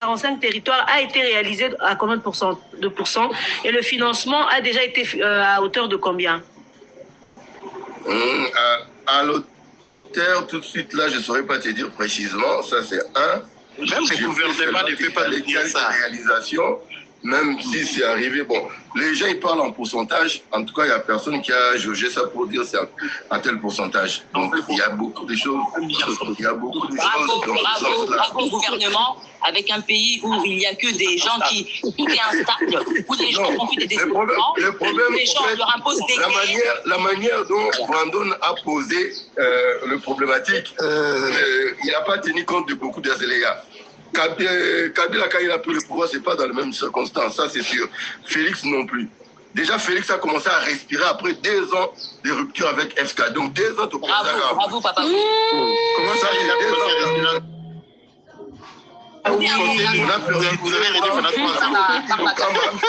45 territoires a été réalisé à combien de pourcents et le financement a déjà été à hauteur de combien? À l'auteur, tout de suite, là, je ne saurais pas te dire précisément. Ça, c'est un. Même le gouvernement ne fait pas de dire ça. Réalisation, même si c'est arrivé, bon, les gens ils parlent en pourcentage. En tout cas, il n'y a personne qui a jaugé ça pour dire c'est à tel pourcentage. Donc, il y a beaucoup de choses. Il y a beaucoup de choses. Bravo au gouvernement, avec un pays où il n'y a que des gens qui tout est instable, où les gens font des développements, où les gens leur imposent des la manière dont Brandon a posé le problématique, il n'a pas tenu compte de beaucoup d'aléas. Kabila, quand il a pris le pouvoir, ce n'est pas dans les mêmes circonstances, ça c'est sûr. Félix non plus. Déjà, Félix a commencé à respirer après 2 ans de rupture avec FK. Donc 2 ans de Bravo, papa. Comment ça, il a commencé à respirer?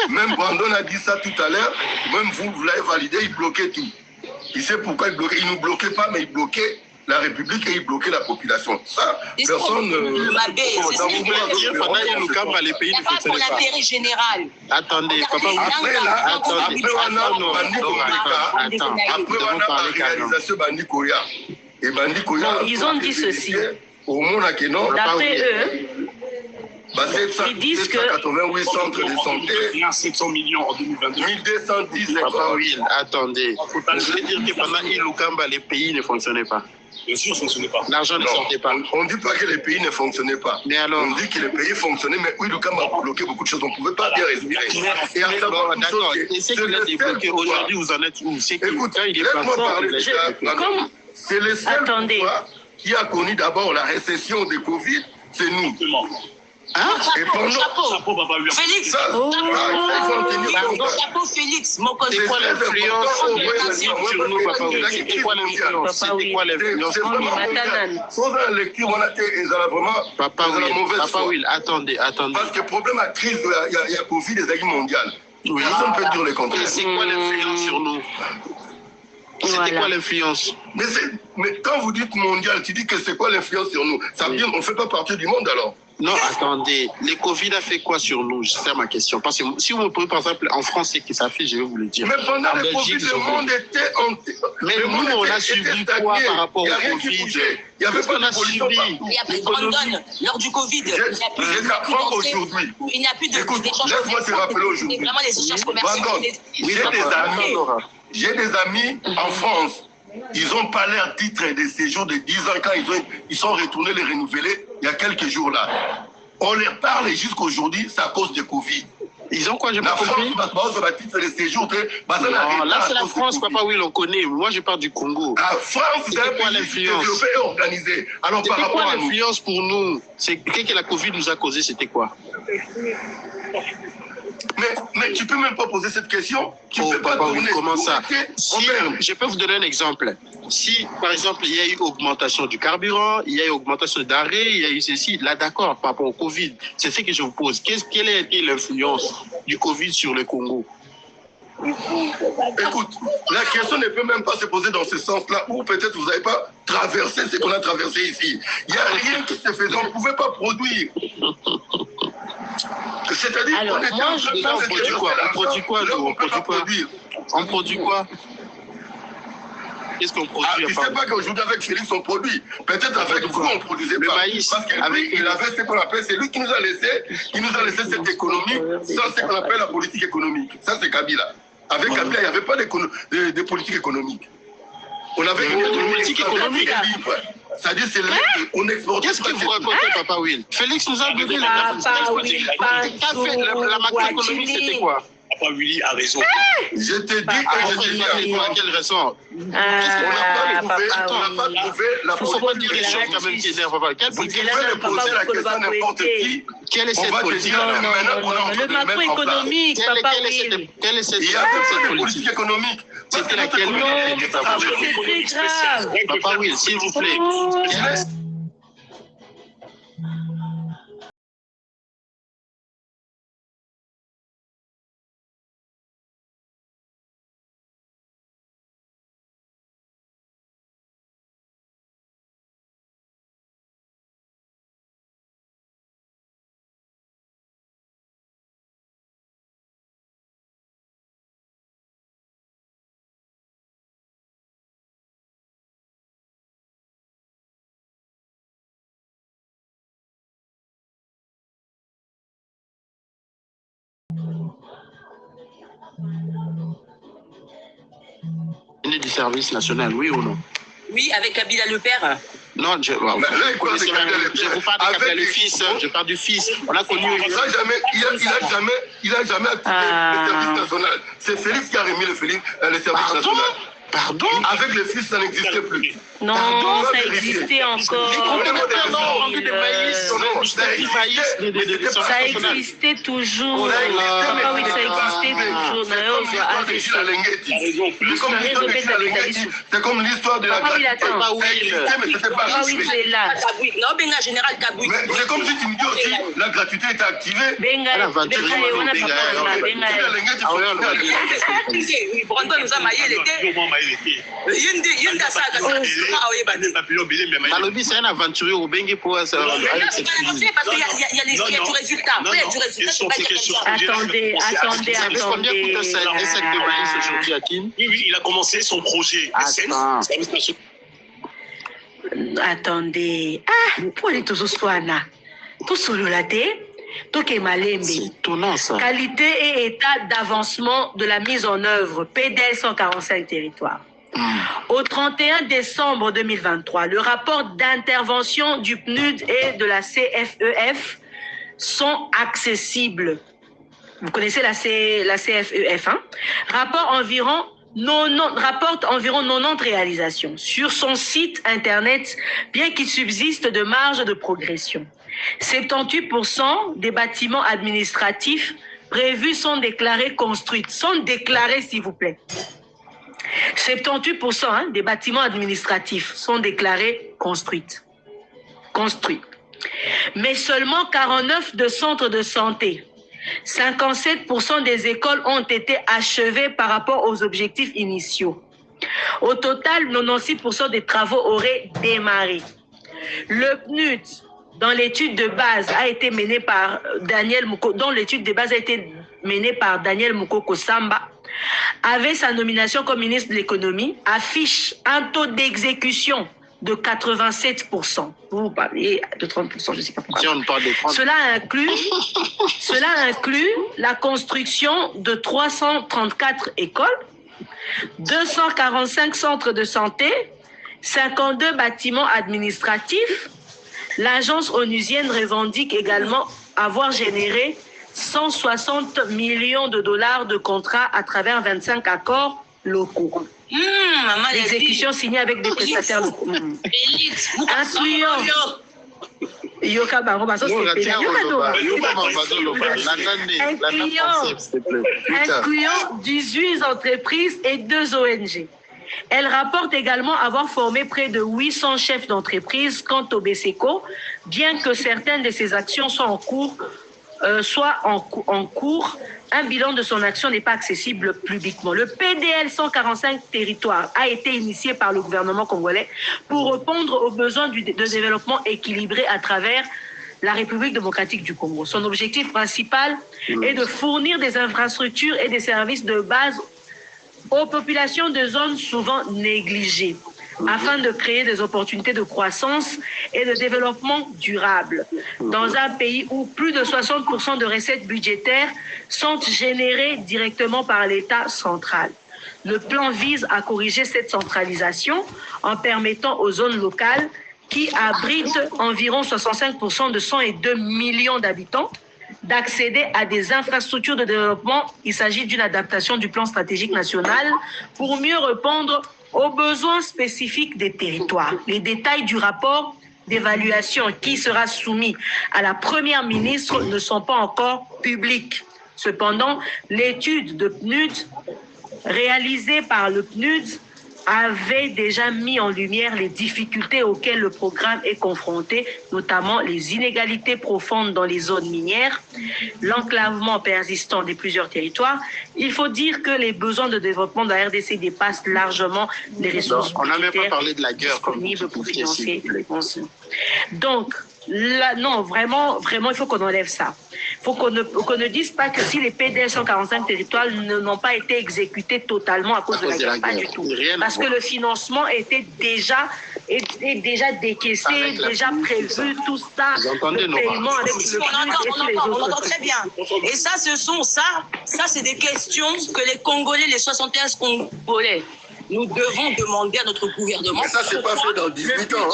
Même Brandon a dit ça tout à l'heure, même vous l'avez validé, il bloquait tout. Il sait pourquoi il bloquait. Il ne nous bloquait pas, mais il bloquait la République et il bloquait la population. Ça, personne ne... les pays ne fonctionnent pas. L'intérêt général. Attendez, papa, après on a la réalisation Bandi Koya. Et Bandi Koya... Ils ont dit ceci. Au monde, d'après eux, ils disent que 88 centres de santé, 700 millions en 2022. 1210 Papa Will, attendez. Je veux dire que pendant Ilukamba, les pays ne fonctionnaient pas. Bien sûr, ça ne fonctionnait pas. L'argent ne sortait pas. On ne dit pas que les pays ne fonctionnaient pas. Mais alors, on dit que les pays fonctionnaient, mais Ilukamba a bloqué beaucoup de choses. On ne pouvait pas bien respirer. Et à savoir, d'accord. Et c'est qu'il a débloqué. Aujourd'hui, vous en êtes où? Écoute, laisse-moi parler. C'est le seul pouvoir qui a connu d'abord la récession de Covid, c'est nous. Hein? Chapeau, papa Will. Félix. Chapeau, Félix. C'est quoi l'influence sur nous, papa Will? C'est quoi l'influence? C'est quoi l'influence? Sans la lecture, on a été vraiment Papa Will, attendez. Parce que le problème à crise, il y a Covid, les agues mondiales. Personne ne peut dire le contraire. C'est quoi l'influence sur nous? C'était quoi l'influence? Mais quand vous dites mondial, tu dis que c'est quoi l'influence sur nous? Ça veut dire qu'on ne fait pas partie du monde alors? Non, attendez. Le Covid a fait quoi sur nous? C'est ça ma question. Parce que si vous me posez par exemple en France, c'est qui ça fait, je vais vous le dire. Mais pendant le Covid, le monde était en... Mais nous, on a subi quoi par rapport au Covid? Il n'y avait pas de pollution partout. Il n'y a plus de Brandon. Lors du Covid, il n'y a plus aujourd'hui. Il n'y a plus d'échanges. Écoute, laisse-moi te rappeler aujourd'hui. C'est vraiment les échanges commerciaux. J'ai des amis en France. Ils n'ont pas leur titre de séjour de 10 ans quand ils sont retournés les renouveler il y a quelques jours là. On leur parle jusqu'aujourd'hui, c'est à cause de Covid. Ils ont quoi, je n'ai pas compris? Non, là c'est la France, papa Will, on connaît. Moi je parle du Congo. La France, c'est quoi l'influence? Développé et organisé. Alors par rapport à l'influence pour nous? C'est que la Covid nous a causé, c'était quoi? Mais tu peux même pas poser cette question. Tu peux pas tourner. Comment ça? Si, je peux vous donner un exemple. Si, par exemple, il y a eu augmentation du carburant, il y a eu augmentation d'arrêt, il y a eu ceci, là d'accord, par rapport au Covid, c'est ce que je vous pose. Quelle a été l'influence du Covid sur le Congo? Écoute, la question ne peut même pas se poser dans ce sens-là, ou peut-être vous n'avez pas traversé ce qu'on a traversé ici. Il n'y a rien qui se faisait, on ne pouvait pas produire. C'est-à-dire on produit quoi? On produit quoi? Qu'est-ce qu'on produit? Tu ne sais pas qu'aujourd'hui avec Félix on produit. Peut-être avec vous on ne produisait pas. Maïs, parce qu'il avait ce qu'on appelle, c'est lui qui nous a laissé cette économie, ça c'est ce qu'on appelle la politique économique. Ça c'est Kabila. Avec Kabila, il n'y avait pas de politique économique. On avait une politique économique libre. C'est-à-dire, c'est on exporte. Qu'est-ce que vous racontez, Papa Will? Félix nous a donné la macroéconomie, c'était quoi? Papa Willy a raison. Je te dis, à quelle raison? On n'a pas trouvé la politique. Il ne faut pas dire les choses quand même qui énervent, papa. Quelle politique? Vous pouvez poser la question à n'importe qui. Quelle est cette politique? Le macroéconomique, Papa Will. Quelle est cette politique économique? C'était laquelle? C'est très grave. Papa Will, s'il vous plaît. service national, oui ou non? Oui, avec Kabila le père. Non, je vous parle de Kabila le fils, je parle du fils. On a connu... Il n'a jamais activé le service national. C'est Félix qui a remis le service national. Pardon? Avec le fils, ça n'existait plus. Non, ça existait encore. Ça existait toujours. Papa, oui, ça existait toujours. C'est comme l'histoire de la gratuité. Papa, oui, c'est là. C'est comme si tu me dis aussi, la gratuité était activée. Malobi, c'est un aventurier au Bengi pour parce qu'il y a du résultat. Attendez. Combien coûte un sac de maïs aujourd'hui à Kin? Oui, il a commencé son projet. Attendez. Ah, pour les tous soignants. Tout solo la tête. C'est étonnant ça. Qualité et état d'avancement de la mise en œuvre PDL 145 territoires. Au 31 décembre 2023, le rapport d'intervention du PNUD et de la CFEF sont accessibles. Vous connaissez la CFEF, hein? Rapporte environ 90 réalisations sur son site internet, bien qu'il subsiste de marge de progression. 78% des bâtiments administratifs prévus sont déclarés construits. Sont déclarés, s'il vous plaît. 78% des bâtiments administratifs sont déclarés construits. Mais seulement 49 de centres de santé. 57% des écoles ont été achevées par rapport aux objectifs initiaux. Au total, 96% des travaux auraient démarré. Le PNUD, dans l'étude de base, a été menée par Daniel Moukoko Samba, avait sa nomination comme ministre de l'économie, affiche un taux d'exécution de 87%. Vous parlez de 30%, je ne sais pas pourquoi. Si on parle de 30%. Cela inclut la construction de 334 écoles, 245 centres de santé, 52 bâtiments administratifs. L'agence onusienne revendique également avoir généré 160 millions de dollars de contrats à travers 25 accords locaux. L'exécution signée avec des prestataires locaux. Incluant 18 entreprises et 2 ONG. Elle rapporte également avoir formé près de 800 chefs d'entreprise quant au BCECO, bien que certaines de ses actions soient en cours. Un bilan de son action n'est pas accessible publiquement. Le PDL 145 territoires a été initié par le gouvernement congolais pour répondre aux besoins de développement équilibré à travers la République démocratique du Congo. Son objectif principal est de fournir des infrastructures et des services de base aux populations de zones souvent négligées, afin de créer des opportunités de croissance et de développement durable dans un pays où plus de 60% de recettes budgétaires sont générées directement par l'État central. Le plan vise à corriger cette centralisation en permettant aux zones locales qui abritent environ 65% de 102 millions d'habitants d'accéder à des infrastructures de développement. Il s'agit d'une adaptation du plan stratégique national pour mieux répondre aux besoins spécifiques des territoires. Les détails du rapport d'évaluation qui sera soumis à la Première ministre ne sont pas encore publics. Cependant, l'étude de PNUD réalisée par le PNUD avait déjà mis en lumière les difficultés auxquelles le programme est confronté, notamment les inégalités profondes dans les zones minières, l'enclavement persistant de plusieurs territoires. Il faut dire que les besoins de développement de la RDC dépassent largement les ressources on n'a même pas parlé de la guerre disponibles pour financer les pensions. Donc, là, non, vraiment, il faut qu'on enlève ça. Il faut qu'on ne dise pas que si les PDL 145 territoires n'ont pas été exécutés totalement à cause de la guerre, pas du tout. Parce que le financement était déjà décaissé, déjà prévu, tout ça. Vous entendez, le paiement avec le on entend très bien. Et ça, c'est des questions que les Congolais, les 71 Congolais, nous devons demander à notre gouvernement. Mais ça, c'est pas fait dans 18 ans.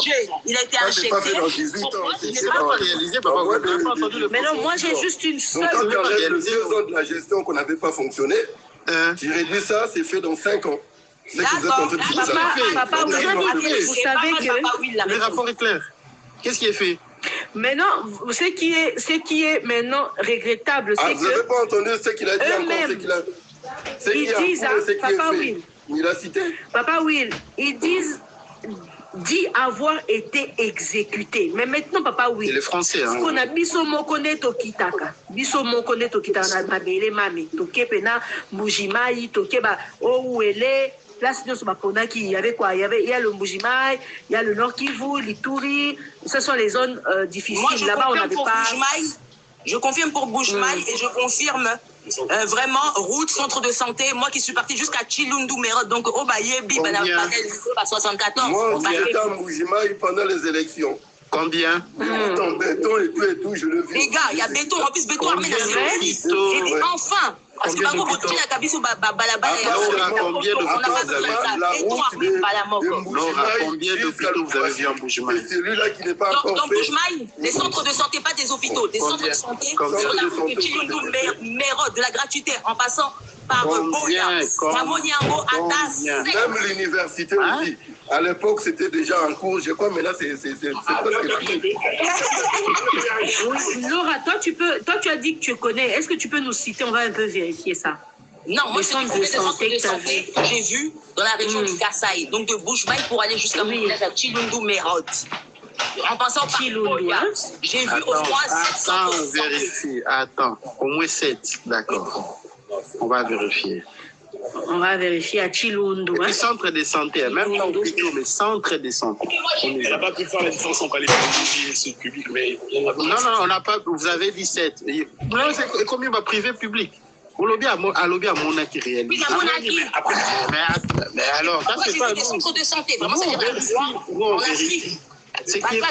Il a été ça, c'est pas fait dans 18 ans. C'est pas réalisé, papa. Vous n'avez pas entendu le Mais non, moi, j'ai juste une seule... Donc, quand tu enlèves le 2 ans de la gestion qu'on n'avait pas fonctionné, tu réduis ça, c'est fait dans 5 ans. C'est que vous êtes en train de faire. Papa, vous savez que... Le rapport est clair. Qu'est-ce qui est fait? Maintenant, ce qui est maintenant regrettable, c'est que... Vous n'avez pas entendu ce qu'il a dit encore, ils disent, Papa Will, il a cité. Papa Will, ils disent dit avoir été exécuté. Mais maintenant, Papa Will, les Français, ce qu'on a biso mokone tokitaka, biso mokone tokitaka na mabele mami, toke pena Mbujimayi, toke ba ouele. Place de Sobakonaki, il y avait quoi? Il y a le Mbujimayi, il y a le Nord Kivu, l'Ituri. Ce sont les zones difficiles. Là-bas, on n'avait pas. Je confirme pour Mbujimayi et je confirme vraiment route, centre de santé. Moi qui suis partie jusqu'à Chilundu Merod, donc au Bayebi, à 74. Moi, j'étais à Mbujimayi pendant les élections. Combien? Béton et tout, je le vis. Les gars, il y a béton, en plus béton armé dans les J'ai dit enfin. Parce que combien de hôpitaux vous avez vu en Mbujimayi? Celui-là qui n'est pas encore fait. Dans Mbujimayi, les centres de santé, pas des hôpitaux, des centres de santé sur la route de Chilundu Merod, de la gratuité, en passant par Boya, Samoniango, Atas. Même l'université aussi. À l'époque, c'était déjà en cours. Je crois, mais là, c'est Laura, toi, tu as dit que tu connais. Est-ce que tu peux nous citer? On va un peu vérifier ça. Non, moi, c'est des centres de santé que j'ai vu dans la région du Kasaï. Donc, de Mbujimayi pour aller jusqu'à Chilundu Merod. En passant par Boya, j'ai vu au moins 700. Attends, vérifie. Attends, au moins 7. D'accord. On va vérifier. On va vérifier à Chilundu. Et puis centre de santé, même pas hôpitaux, mais centre de santé. On n'a pas pu faire la différence entre les privés et ceux publics, mais... Non, on n'a pas... Vous avez 17. Non, c'est combien va privé public? Au lobby à mon acquis réel. Oui, à mon acquis. Mais alors, ça c'est pas... des centres de santé, vraiment, ça on vérifie. Ce qui est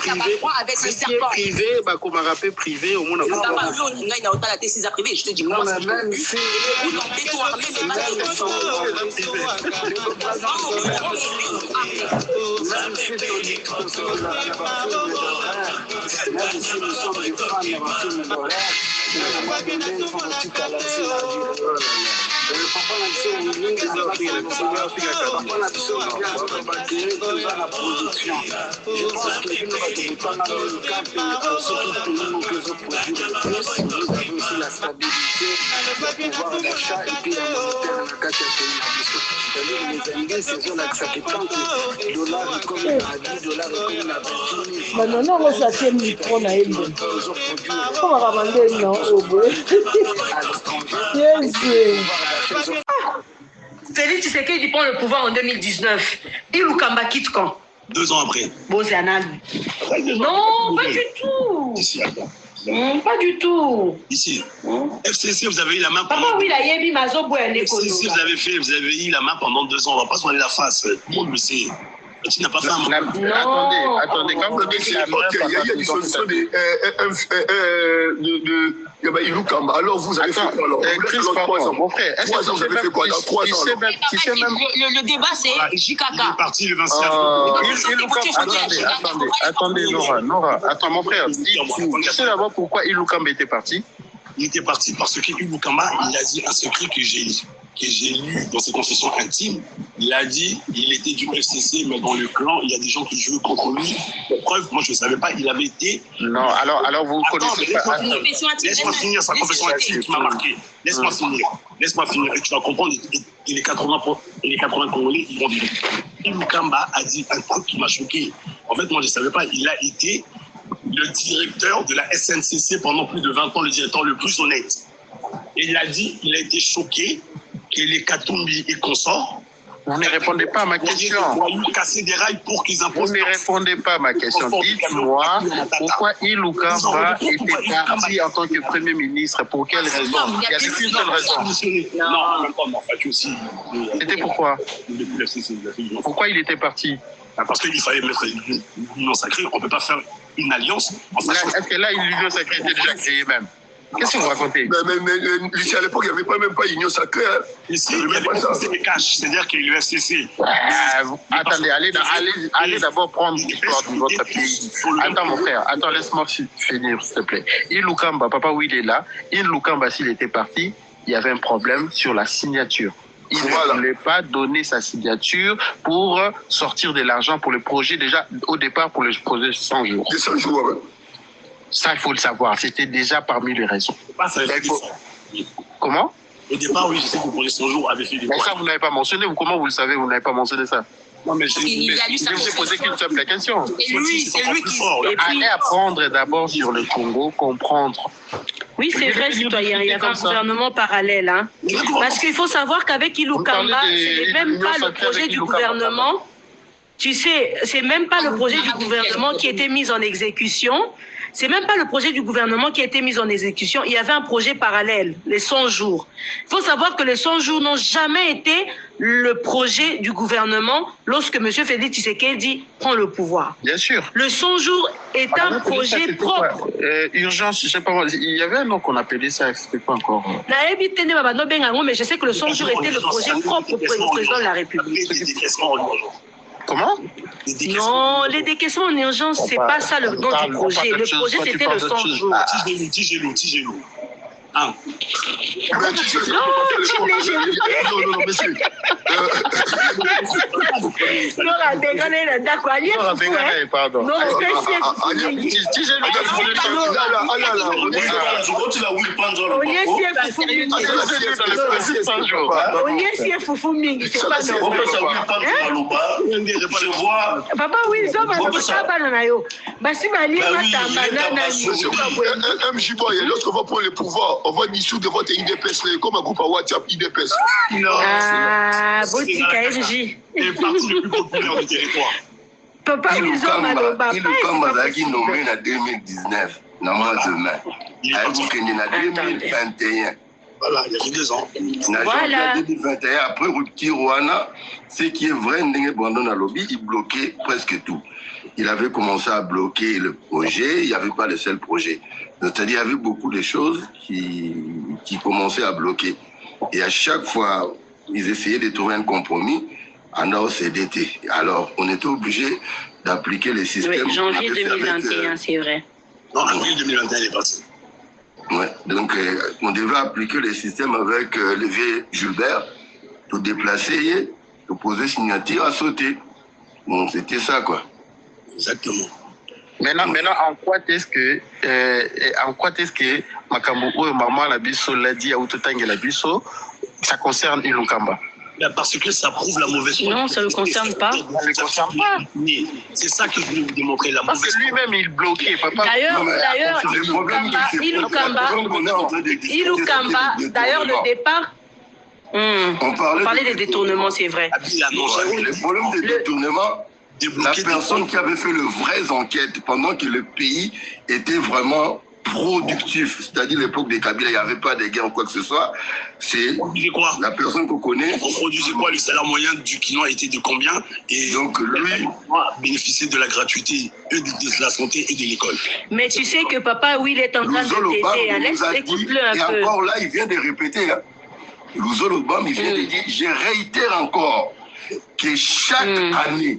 privé, comme on rappelle privé, au moins on a pas. Je te dis, moi, même si. la stabilité, le pouvoir d'achat et puis la monétaire dans le cas de pays. C'est zone acceptante, dollar comme la vie, dollar comme la vie. Non, non, non, ça tient micro na elle. Comment va demander non au bout? Félix Tshisekedi prend le pouvoir en 2019. Et Lukamba quitte quand? 2 ans après. Bozanal. Non, pas du tout. Ici, attends. Pas du tout. Ici. FCC, vous avez eu la main pendant... Papa, oui, la Yebi Mazobo, elle est FCC, vous avez eu la main pendant 2 ans. On ne va pas se voir la face. Tout le monde le sait. Tu n'as pas fait un... Attendez, quand vous dites la main... Il y a une solution de Ilukamba. Alors vous avez fait quoi alors? Chris, pardon, mon frère, est-ce que vous avez fait quoi dans 3 ans? Le débat, c'est JKK. Il est parti le 26 avril. Attendez, Nora. Attends, mon frère, tu sais d'abord pourquoi Ilukamba était parti? Il était parti parce que Ilukamba, il a dit un secret que j'ai lu dans ses confessions intimes. Il a dit il était du FCC, mais dans le clan, il y a des gens qui jouent contre lui. Pour preuve, moi je ne savais pas, il avait été... Non, alors vous connaissez pas... Laisse-moi finir sa confession intime qui m'a marqué. Laisse-moi finir. Et tu vas comprendre, et les 80 Congolais, ils vont vivre. Ilukamba a dit un truc qui m'a choqué. En fait, moi je ne savais pas, il a été le directeur de la SNCC pendant plus de 20 ans, le directeur le plus honnête. Et il a dit, il a été choqué que les Katumbi et consorts... Vous ne répondez pas à ma question. Casser des rails pour qu'ils imposent... Vous ne répondez pas à ma question. Dites-moi pourquoi Ilukamba était parti en tant que Premier ministre. Pour quelle raison? Il n'y avait qu'une seule raison. Non, même pas, mais fait aussi. C'était pourquoi? Pourquoi il était parti? Parce qu'il fallait mettre une union sacrée. On ne peut pas faire une alliance en sachant... Est-ce que là, l'union sacrée était déjà créée même? Qu'est-ce que vous racontez? Mais Lucie, à l'époque, il n'y avait même pas Union Sacrée. Hein. Ici, il y avait pas ça. Des cash, c'est-à-dire qu'il y a l'UFCC. Attendez, allez d'abord prendre l'histoire de votre pays. Attends, mon frère, attends, laisse-moi finir, s'il te plaît. Ilukamba, Papa, oui, il est là. Ilukamba, s'il était parti, il y avait un problème sur la signature. Il ne voulait pas donner sa signature pour sortir de l'argent pour le projet, déjà au départ pour le projet 100 jours. 100 jours, ouais. Ça, il faut le savoir. C'était déjà parmi les raisons. Comment? Au départ, oui, je sais que le projet 100 jours avait fait des mais ça, vous n'avez pas mentionné. Comment vous le savez? Vous n'avez pas mentionné ça. Non, mais je vous ai posé qu'une simple question. C'est lui qui... Allez apprendre d'abord sur le Congo, comprendre. Oui, c'est vrai, citoyen. Il y avait un gouvernement parallèle. Hein. Parce qu'il faut savoir qu'avec Ilukamba, ce n'est même pas le projet du gouvernement. Tu sais, c'est même pas le projet du gouvernement qui était mis en exécution. C'est même pas le projet du gouvernement qui a été mis en exécution. Il y avait un projet parallèle, les 100 jours. Il faut savoir que les 100 jours n'ont jamais été le projet du gouvernement lorsque M. Félix Tshisekedi prend le pouvoir. Bien sûr. Le 100 jours est un projet propre. Urgence, je sais pas, il y avait un nom qu'on appelait ça, c'était pas encore. Mais je sais que le 100 jours était le projet propre au président de la République. Comment? Non, les décaissements en urgence, c'est pas ça le nom du projet. Le projet, c'était le 100 jours. Tigelo. Ah. Non, monsieur. Pardon. Non, papa, oui, ça va lorsqu'on va prendre le pouvoir, on va dissoudre votre IDPS, comme un groupe à WhatsApp IDPS. Non. Ah, Botika MJ. C'est parti le plus populaire du territoire. Papa, Ilukamba Zaki nommé en 2019, normalement demain. Il est en 2021. Voilà, il y a 2 ans. Voilà. 2021, après rupture Rwanda, ce qui est vrai, Brandon Alobi, il bloquait presque tout. Il avait commencé à bloquer le projet, il n'y avait pas le seul projet. C'est-à-dire, il y avait beaucoup de choses qui commençaient à bloquer. Et à chaque fois, ils essayaient de trouver un compromis en OCDT. Alors, on était obligé d'appliquer les systèmes. Oui, janvier 2021, c'est vrai. Non, avril 2021, il est passé. Ouais, donc on devait appliquer les systèmes avec le vieux Gilbert, tout déplacer, tout poser signature à sauter. Bon, c'était ça, quoi. Exactement. Maintenant, en quoi est-ce que Makambo ou Maman Labiso l'a dit à Outotangue Labiso, ça concerne Ilukamba? Parce que ça prouve la mauvaise foi. Non, ça ne le concerne pas. Ça ne le concerne pas. C'est ça que je voulais vous démontrer, la mauvaise foi. Parce que lui-même, il bloquait. Ilukamba, d'ailleurs, le départ. On parlait des détournements, c'est vrai. Le problème des détournements, la personne qui avait fait les vraies enquêtes pendant que le pays était vraiment productif, c'est-à-dire l'époque des Kabila, il n'y avait pas de guerre ou quoi que ce soit, c'est la personne qu'on connaît. On produisait quoi? Le salaire moyen du quinoa était de combien? Et donc lui bénéficiait de la gratuité, de la santé et de l'école. Mais tu sais que papa, oui, il est en train de t'aider. Écoute-le un peu. Et encore là, il vient de répéter. Louzo Lobam, il vient de dire, je réitère encore que chaque année,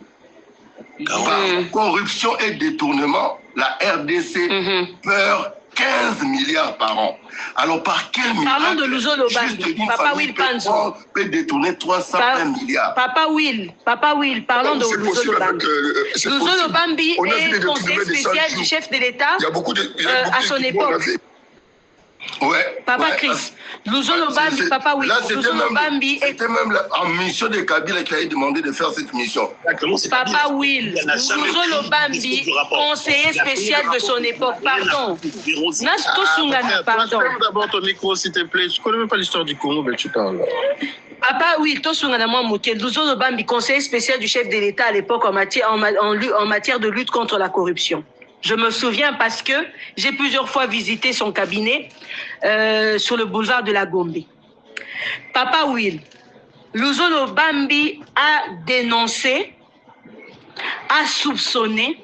par corruption et détournement, la RDC perd 15 milliards par an. Alors par quel milliard? Parlons de Louzo Lobambi. Papa Will Panzo peut détourner 320 milliards. Papa Will, parlons de Louzo Lobambi. Louzo Lobambi est conseiller spécial du chef de l'État à son époque. Ouais. Papa Chris, Louzo Lobambi, Papa Will. C'était même en mission de Kabila qui avait demandé de faire cette mission. Papa Will, Louzo Lobambi, conseiller spécial de son époque. Pardon. Pardon. D'abord ton micro, s'il te plaît. Je ne connais même pas l'histoire du Congo, mais tu parles. Papa Will, Louzo Lobambi, conseiller spécial du chef de l'État à l'époque en matière de lutte contre la corruption. Je me souviens parce que j'ai plusieurs fois visité son cabinet sur le boulevard de la Gombe. Papa Will, Louzo Lobambi a dénoncé, a soupçonné,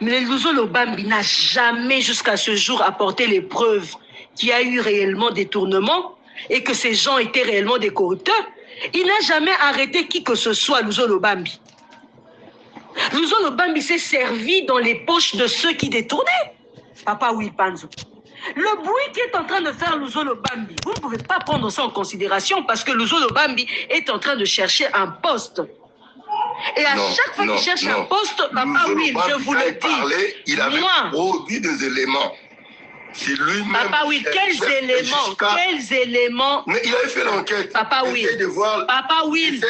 mais Louzo Lobambi n'a jamais jusqu'à ce jour apporté les preuves qu'il y a eu réellement détournement et que ces gens étaient réellement des corrupteurs, il n'a jamais arrêté qui que ce soit, Luzolo Bambi. Luzolo Bambi s'est servi dans les poches de ceux qui détournaient. Papa Wilpanzo. Le bruit qui est en train de faire Luzolo Bambi, vous ne pouvez pas prendre ça en considération parce que Luzolo Bambi est en train de chercher un poste. Et à chaque fois qu'il cherche un poste, Papa Will, je vous le dis, il avait produit des éléments. C'est lui-même. Papa Will, quels éléments? Mais il avait fait l'enquête. Papa Will, Papa Will,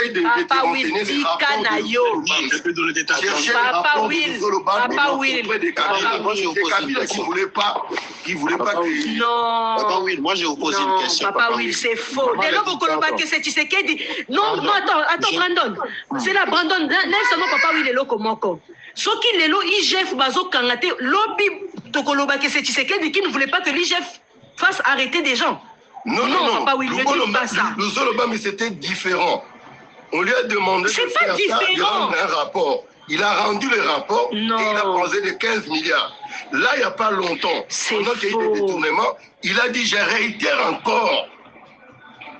dit Canayo. Je peux donner des tas de Papa Will, Papa Will. C'est Kabila qui ne voulait pas. Non. Papa Will, moi j'ai posé une question. Papa Will, c'est faux. Dès lors que c'est Tshisekedi. Non, attends, Brandon. C'est là, Brandon. Laisse-moi Papa Will et Loko Moko. Ce qui est là, IGF Bazo Kangate, lobby Tokoloba que c'est Tshisekedi qui ne voulait pas que l'IGF fasse arrêter des gens. Non, Papa Will, ne dis pas ça. Le Zoloba, mais c'était différent. On lui a demandé de faire ça, il rendre un rapport. Il a rendu le rapport et il a posé de 15 milliards. Là, il n'y a pas longtemps, pendant qu'il y a eu des détournements, il a dit, je réitère encore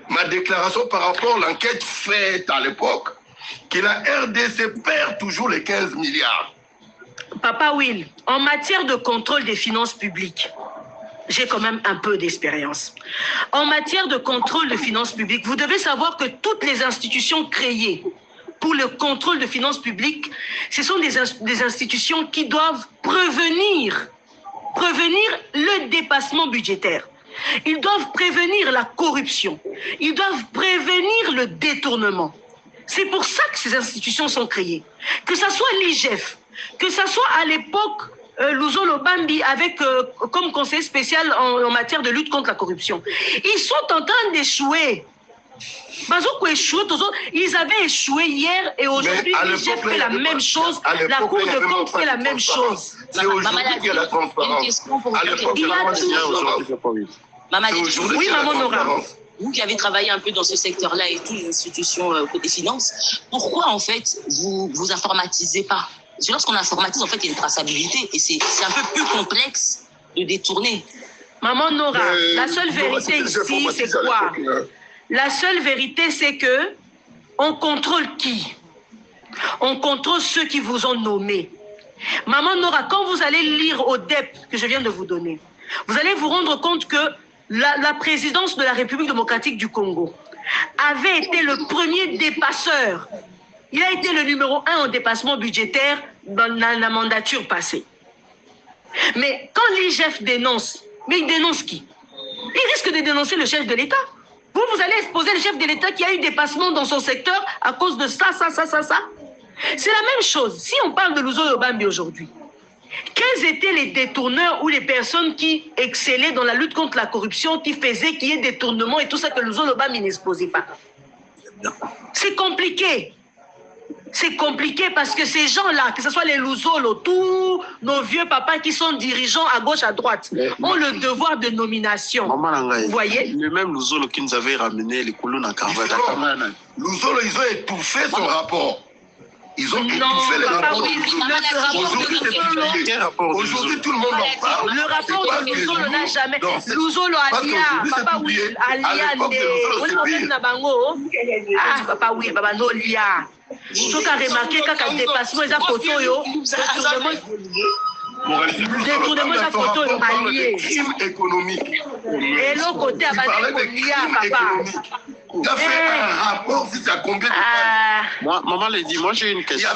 ma déclaration par rapport à l'enquête faite à l'époque, que la RDC perd toujours les 15 milliards. Papa Will, en matière de contrôle des finances publiques, j'ai quand même un peu d'expérience. En matière de contrôle de finances publiques, vous devez savoir que toutes les institutions créées pour le contrôle de finances publiques, ce sont des institutions qui doivent prévenir le dépassement budgétaire. Ils doivent prévenir la corruption. Ils doivent prévenir le détournement. C'est pour ça que ces institutions sont créées. Que ce soit l'IGF, que ce soit à l'époque Luzolo Bambi avec comme conseiller spécial en matière de lutte contre la corruption. Ils sont en train d'échouer. Ils avaient échoué hier et aujourd'hui l'IGF fait la même chose. La Cour de compte fait la même chose. C'est aujourd'hui qu'il y a la transparence. À l'époque, il y a la Oui, Maman Nora. Vous qui avez travaillé un peu dans ce secteur-là et toutes les institutions côté finances, pourquoi en fait vous informatisez pas? Parce que lorsqu'on informatise, en fait, il y a une traçabilité et c'est un peu plus complexe de détourner. Maman Nora, la seule vérité ici, c'est quoi? La seule vérité, c'est que on contrôle qui? On contrôle ceux qui vous ont nommé. Maman Nora, quand vous allez lire au DEP que je viens de vous donner, vous allez vous rendre compte que la présidence de la République démocratique du Congo avait été le premier dépasseur. Il a été le numéro 1 en dépassement budgétaire dans la mandature passée. Mais quand l'IGF dénonce, mais il dénonce qui? Il risque de dénoncer le chef de l'État. Vous allez exposer le chef de l'État qui a eu dépassement dans son secteur à cause de ça. C'est la même chose. Si on parle de Luzolo Bambi aujourd'hui, quels étaient les détourneurs ou les personnes qui excellaient dans la lutte contre la corruption, qui faisaient qu'il y ait détournement et tout ça que Luzolo Bambi n'exposait pas? C'est compliqué. C'est compliqué parce que ces gens-là, que ce soit les Luzolo, tous nos vieux papas qui sont dirigeants à gauche, à droite, ont le devoir de nomination. Vous voyez? Le même Luzolo qui nous avait ramené les colonnes à Carvada. Luzolo, ils ont étouffé son rapport. Ils ont étouffé les rapports. Aujourd'hui, tout le monde en parle. Le rapport de Luzolo n'a jamais. Luzolo Alia, Papa Will, Alia, Papa Will, Papa No Lia. Ce qu'a remarqué, quand il dépasse, les photos, détournement de la photo allié. Crime économique. Et l'autre côté, papa. Il a fait un rapport, si ça combien de fois. Maman l'a dit, moi j'ai une question.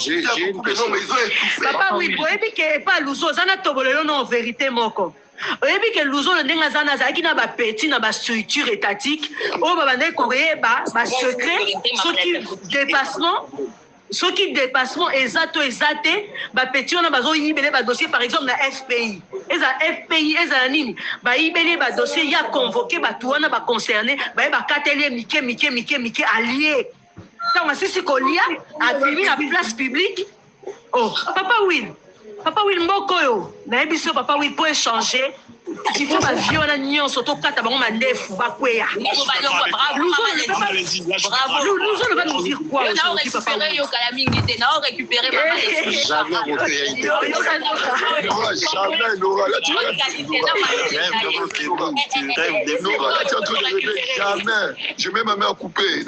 J'ai une question. Papa, oui, pour éviter que pas Luzolo, ça n'a pas en vérité, moko. Oyebi ke Luzolo ndenge azana azalaki na ba petit na ba structure étatique oyo babandaki koyeba ba secret soki dépassement eza to eza te ba petit wana bazoyibele ba dossier par exemple na FPI eza nini bayibele ba dossier ya convoqué bato wana ba concerné ba kateli mike allié ntango asisi kolia abimi na place publique. Oh Papa Will Mboko yo, nayebi so Papa Will pour échanger Il faut ma vie, on a nion, surtout quand t'as ma nef, bakweya. Bravo. Nous, on va nous dire quoi aujourd'hui, papa? Jamais recueilli. Jamais, Nora, là tu jamais. Je mets ma main à couper.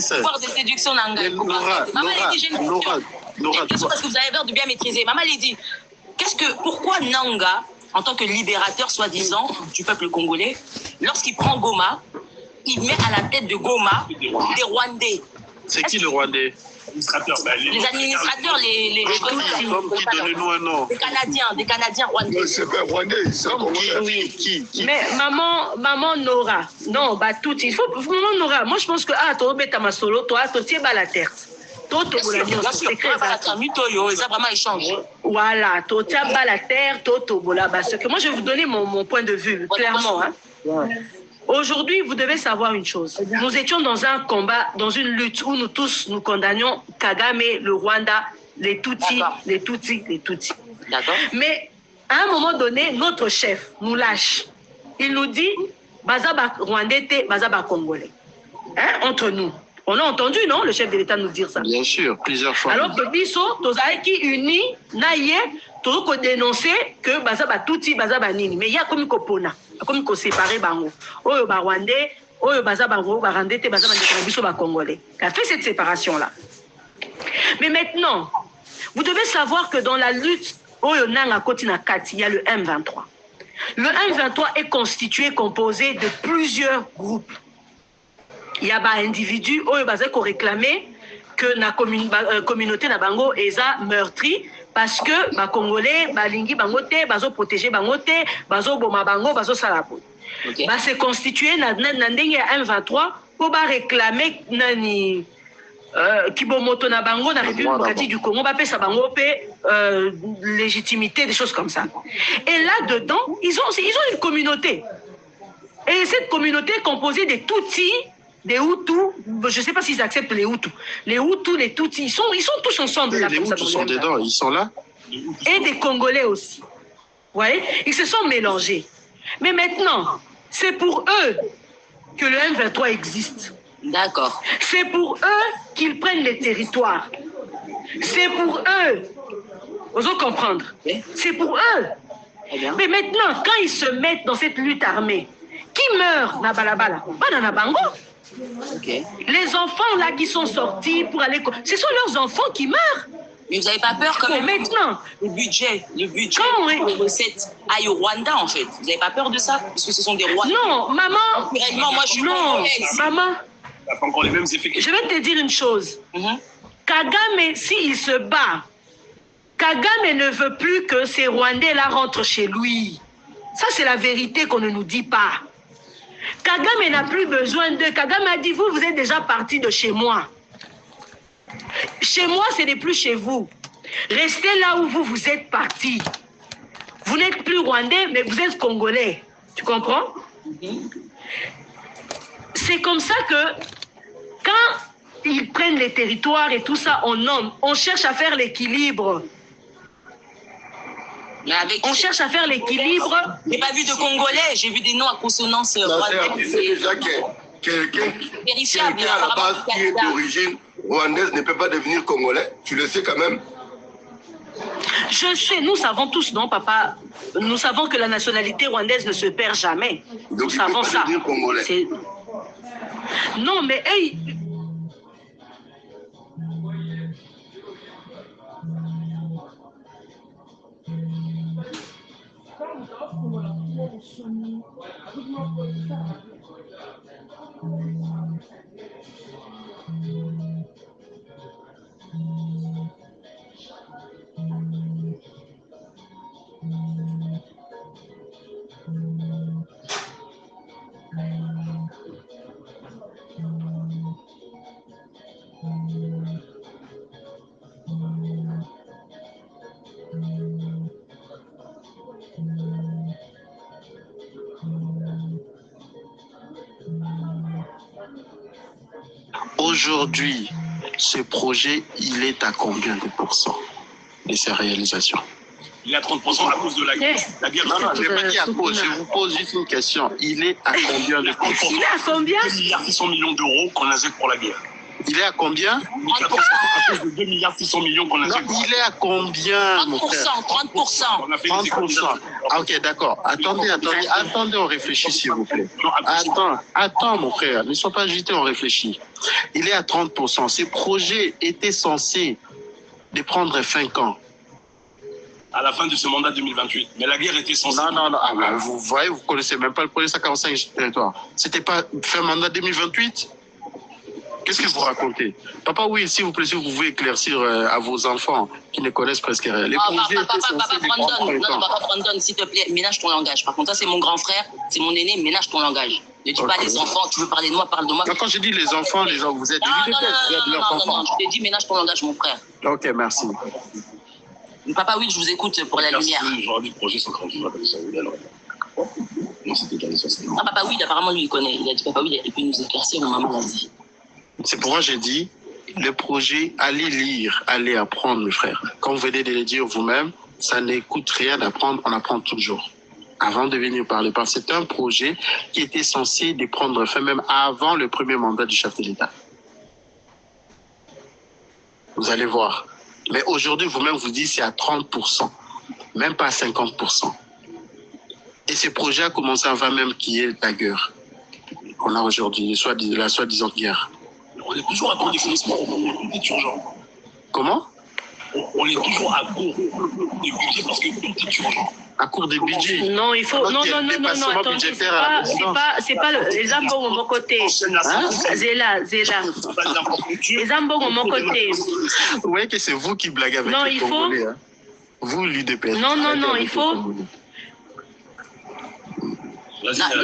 Pouvoir de séduction, Laura, parce que vous avez l'air de bien maîtriser. Maman l'a dit. Pourquoi Nanga, en tant que libérateur soi-disant du peuple congolais, lorsqu'il prend Goma, il met à la tête de Goma des Rwandais? C'est qui le Rwandais? Les administrateurs, les qui donnez-nous un nom. Des Canadiens Rwandais. C'est pas Rwandais, c'est qui? Mais maman Nora, non, bah tout, il faut, maman Nora, moi je pense que, toi, bêta ma solo, toi, tiens, bah la terre. Voilà, Totia bat la terre, parce que moi je vais vous donner mon point de vue, clairement. Hein. Aujourd'hui, vous devez savoir une chose. Nous étions dans un combat, dans une lutte où nous tous nous condamnions Kagame, le Rwanda, les Tutsis. Mais à un moment donné, notre chef nous lâche. Il nous dit, Bazaba Rwandais, Bazaba Congolais. Hein, entre nous. On a entendu, non, le chef de l'État nous dire ça? Bien sûr, plusieurs fois. Alors que Bisso, Tozaïki uni, naïe, Tozoko dénoncer que Bazaba Touti, Bazaba Nini. Mais il y a comme Kopona, comme qu'on séparé Bango. Oyo Barwandais, Oyo Bazaba Barandé, Bazaba Bisso Congolais. Qui a fait cette séparation-là. Mais maintenant, vous devez savoir que dans la lutte, Oyo Nanga Kotina Kati, il y a le M23. Le M23 est constitué, composé de plusieurs groupes. Il y a des individus qui ont réclamé que la communauté na bango est meurtrie parce que les Congolais balingi bangote, bazo protéger bangote, bazo boma bango, bazo salapo. Ba se constitué na ndenge ya M23 pour réclamer nani kibomoto na bango na République démocratique du Congo, ba pesa bango pe légitimité, des choses comme ça. Et là-dedans, ils ont une communauté. Et cette communauté est composée des Tutsis, des Hutus, je ne sais pas s'ils acceptent les Hutus. Les Hutus, les Tutsis, ils sont tous ensemble. Là, les Hutus sont dedans, ils sont là. Et des Congolais aussi. Vous voyez, ils se sont mélangés. Mais maintenant, c'est pour eux que le M23 existe. D'accord. C'est pour eux qu'ils prennent les territoires. C'est pour eux. Vous allez comprendre. C'est pour eux. Mais maintenant, quand ils se mettent dans cette lutte armée, qui meurt na balabala? Pas dans la Bango. Les enfants là qui sont sortis pour aller... Ce sont leurs enfants qui meurent. Mais vous n'avez pas peur quand même? Maintenant, le budget pour les recettes aille au Rwanda en fait. Vous n'avez pas peur de ça? Parce que ce sont des Rwandais. Non, maman. Réellement, moi je suis maman. Ça fait encore les mêmes effets que... Je vais te dire une chose. Kagame, s'il se bat, Kagame ne veut plus que ces Rwandais là rentrent chez lui. Ça c'est la vérité qu'on ne nous dit pas. Kagame n'a plus besoin d'eux. Kagame a dit, vous êtes déjà partis de chez moi. Chez moi, ce n'est plus chez vous. Restez là où vous êtes partis. Vous n'êtes plus Rwandais, mais vous êtes Congolais. Tu comprends? C'est comme ça que, quand ils prennent les territoires et tout ça, on cherche à faire l'équilibre. On cherche à faire l'équilibre. Je n'ai pas vu de Congolais, j'ai vu des noms à consonance rwandaise. Quelqu'un à la base qui est d'origine rwandaise ne peut pas devenir Congolais. Tu le sais quand même. Je sais, nous savons tous, non, papa? Nous savons que la nationalité rwandaise ne se perd jamais. Donc, nous savons ça. Congolais. Non, mais hey, Aujourd'hui, ce projet, il est à combien de pourcents de sa réalisation? Il à 30% à cause de la guerre. La guerre non, je n'ai pas dit à cause. Je vous pose juste une question. Il est à combien de pourcents? Il est à combien? 2 milliards 600 millions d'euros qu'on injecte pour la guerre. Il est à combien? 30% à cause de 2 milliards 600 millions qu'on injecte. Il est à combien, mon frère? 30%. On a fait 30%. Ah, ok, d'accord. Attendez, on réfléchit, s'il vous plaît. Attends, mon frère. Ne sois pas agité, on réfléchit. Il est à 30%. Ces projets étaient censés de prendre fin quand? À la fin de ce mandat 2028. Mais la guerre était censée... Non. Ah, ben, vous voyez, vous ne connaissez même pas le projet 145 territoire. C'était pas fin mandat 2028? Qu'est-ce que vous racontez? Papa, oui, s'il vous plaît, si vous pouvez éclaircir à vos enfants qui ne connaissent presque rien. Les projets étaient censés de prendre fin quand? Papa Brandon, s'il te plaît, ménage ton langage. Par contre, ça, c'est mon grand frère, c'est mon aîné, ménage ton langage. Ne dis pas les enfants, tu veux parler de moi, parle de moi. Non, quand je dis les enfants, vous êtes des Non, je te dis ménage ton langage, mon frère. Ok, merci. Papa, oui, je vous écoute pour la lumière. J'aurais dit projet 138, j'appelle ça. Non, c'était dans les 60. Ah, Papa, oui, apparemment, lui, il connaît. Il a dit, Papa, oui, il peut nous éclaircir, mon maman l'a dit. C'est pourquoi j'ai dit, le projet, allez lire, allez apprendre, mes frères. Comme vous venez de le dire vous-même, ça ne coûte rien d'apprendre, on apprend toujours. Avant de venir parler, parce que c'est un projet qui était censé de prendre fin même avant le premier mandat du chef de l'État. Vous allez voir. Mais aujourd'hui, vous-même, vous dites c'est à 30%, même pas à 50%. Et ce projet a commencé avant même qu'il y ait la guerre qu'on a aujourd'hui, la soi-disant guerre. On est toujours à court de financement, tout est urgent. Comment? On est toujours à court de budget parce que tout est urgent. À court de budget? Non, il faut... Non, attendez, c'est pas les ambos de mon côté. Zéla. Les ambos de mon côté. Vous voyez que c'est vous qui blaguez avec les Congolais. Hein? Vous, l'UDPS. Non, il faut...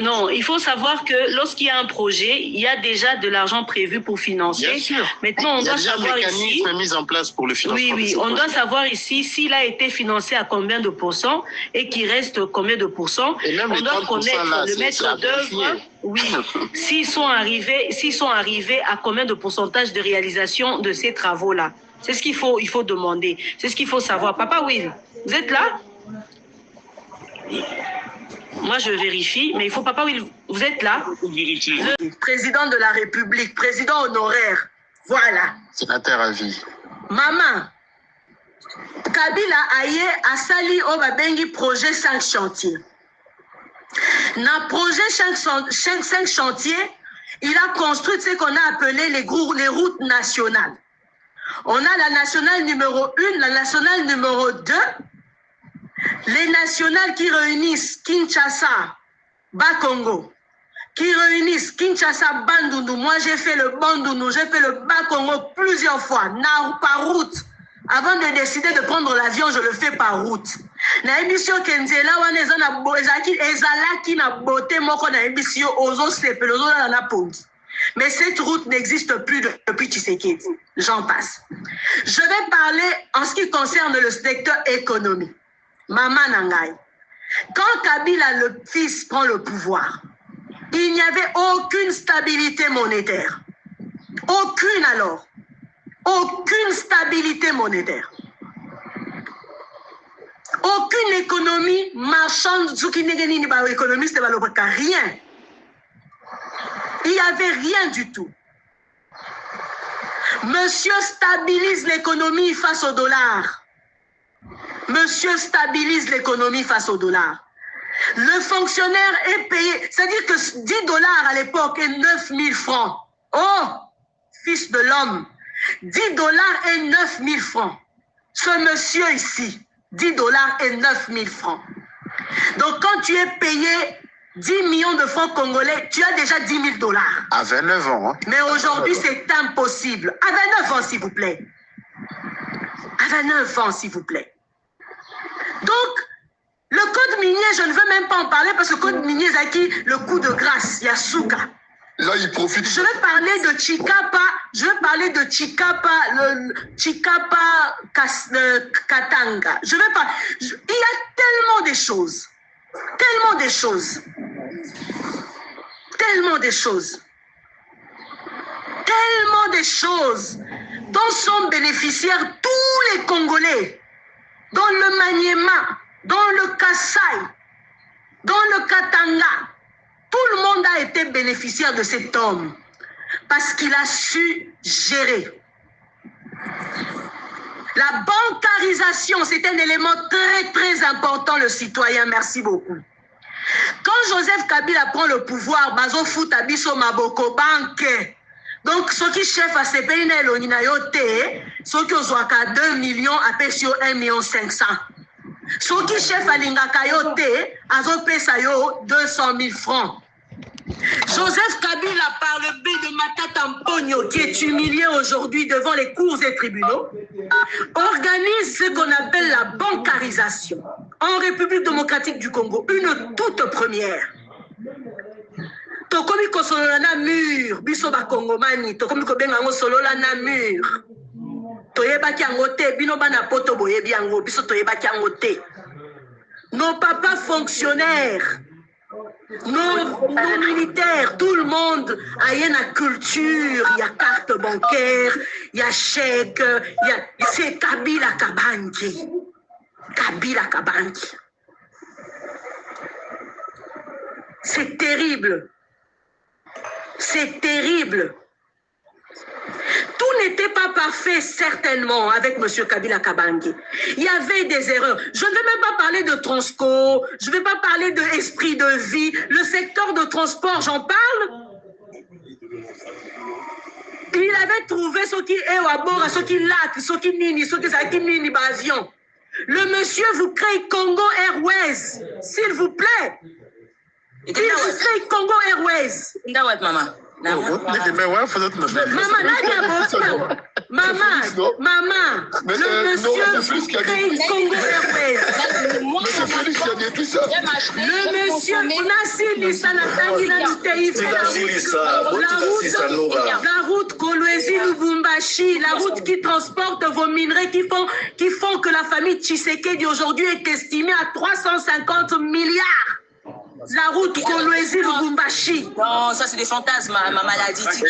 Non, il faut savoir que lorsqu'il y a un projet, il y a déjà de l'argent prévu pour financer. Bien sûr. Maintenant, on doit savoir ici... Il y a déjà un mécanisme mis en place pour le financement. Oui, on doit savoir ici s'il a été financé à combien de pourcents et qu'il reste combien de pourcents. Et même on doit connaître là, le maître d'œuvre. Oui, s'ils sont arrivés à combien de pourcentage de réalisation de ces travaux-là. C'est ce qu'il faut demander. C'est ce qu'il faut savoir. Papa Will, vous êtes là? Moi, je vérifie, mais il faut, Papa Will, vous êtes là? Le président de la République, président honoraire, voilà. Sénateur à vie. Maman, Kabila aye asali obabengi projet 5 chantiers. Dans projet 5 chantiers, il a construit ce qu'on a appelé les routes nationales. On a la nationale numéro 1, la nationale numéro 2, les nationales qui réunissent Kinshasa, Bas-Congo, qui réunissent Kinshasa, Bandundu. Moi, j'ai fait le Bandundu, j'ai fait le Bas-Congo plusieurs fois, par route. Avant de décider de prendre l'avion, je le fais par route. Na émission Kenzela, ezalaki na beauté moko na émission ozo sepe, ozo na pongi. Mais cette route n'existe plus depuis Tshisekedi. J'en passe. Je vais parler en ce qui concerne le secteur économique. Maman Nangai. Quand Kabila, le fils, prend le pouvoir, il n'y avait aucune stabilité monétaire. Aucune alors. Aucune stabilité monétaire. Aucune économie marchande, rien. Il n'y avait rien du tout. Monsieur stabilise l'économie face au dollar. Monsieur stabilise l'économie face au dollar. Le fonctionnaire est payé, c'est-à-dire que 10 dollars à l'époque est 9 000 francs. Oh, fils de l'homme, 10 dollars et 9 000 francs. Ce monsieur ici, 10 dollars et 9 000 francs. Donc quand tu es payé 10 millions de francs congolais, tu as déjà 10 000 dollars. À 29 ans. Hein? Mais aujourd'hui, c'est impossible. À 29 ans, s'il vous plaît. À 29 ans, s'il vous plaît. Donc, le code minier, je ne veux même pas en parler parce que le code minier, Zaki, le coup de grâce, Yasuka. Là, il profite. Je vais parler de Chikapa, le Chikapa Katanga. Il y a tellement de choses. Tellement de choses. Tellement de choses. Tellement de choses dont sont bénéficiaires tous les Congolais. Dans le maniement, dans le Kasaï, dans le Katanga, tout le monde a été bénéficiaire de cet homme parce qu'il a su gérer. La bancarisation, c'est un élément très important, le citoyen. Merci beaucoup. Quand Joseph Kabila prend le pouvoir, Bazo fout Abiso Maboko Banque. Donc, ceux qui chef à CPI, ceux qui ont 2 millions, appellent sur 1 500 000. Ceux qui chef à Lingakayote, Azo 200 000 francs. Joseph Kabila, par le biais de Matata Mpogno, qui est humilié aujourd'hui devant les cours et tribunaux, organise ce qu'on appelle la bancarisation en République démocratique du Congo, une toute première. Tokomi ko solola na mur, biso ba Kongomani, tokomi ko benga ngo solola na mur. Toyebaki yango te, bino bana poto boyebi yango, biso toyebaki yango te. Nos papas fonctionnaires, nos militaires, tout le monde a une culture, il y a carte bancaire, il y a chèque, c'est Kabila Kabanki. Kabila Kabanki. C'est terrible. C'est terrible. Tout n'était pas parfait, certainement, avec M. Kabila Kabange. Il y avait des erreurs. Je ne vais même pas parler de Transco, je ne vais pas parler de esprit de vie. Le secteur de transport, j'en parle. Il avait trouvé ce qui est à bord, ce qui lac, ce qui nini, ce qui nini, avion. Le monsieur vous crée Congo Airways, s'il vous plaît. Il vous crée Congo Airways. Maman. Maman, le monsieur crée Congo Airways. Monsieur Félix, il a dit tout ça. Le monsieur, la route Kolwezi-Lubumbashi, la route qui transporte vos minerais qui font que la famille Tshisekedi aujourd'hui est estimée à 350 milliards. La route Kolwezi-Lubumbashi. Non, ça c'est des fantasmes, ma maladie. Il faut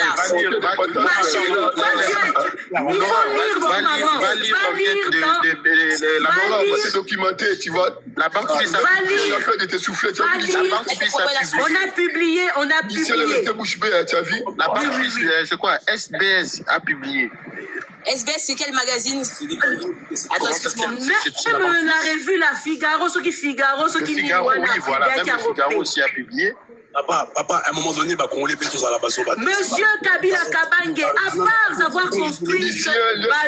lire documenté, tu vois. La banque qui fait de te souffler. On a publié. La banque, c'est quoi? SBS a publié. SBS, c'est quel magazine? Attends, même la revue La Figaro, ceux qui Figaro, ceux qui Figaro, oui, voilà, même le Figaro aussi a publié. Papa, à un moment donné, on les tous à la base. Monsieur Kabila Kabange, à part avoir construit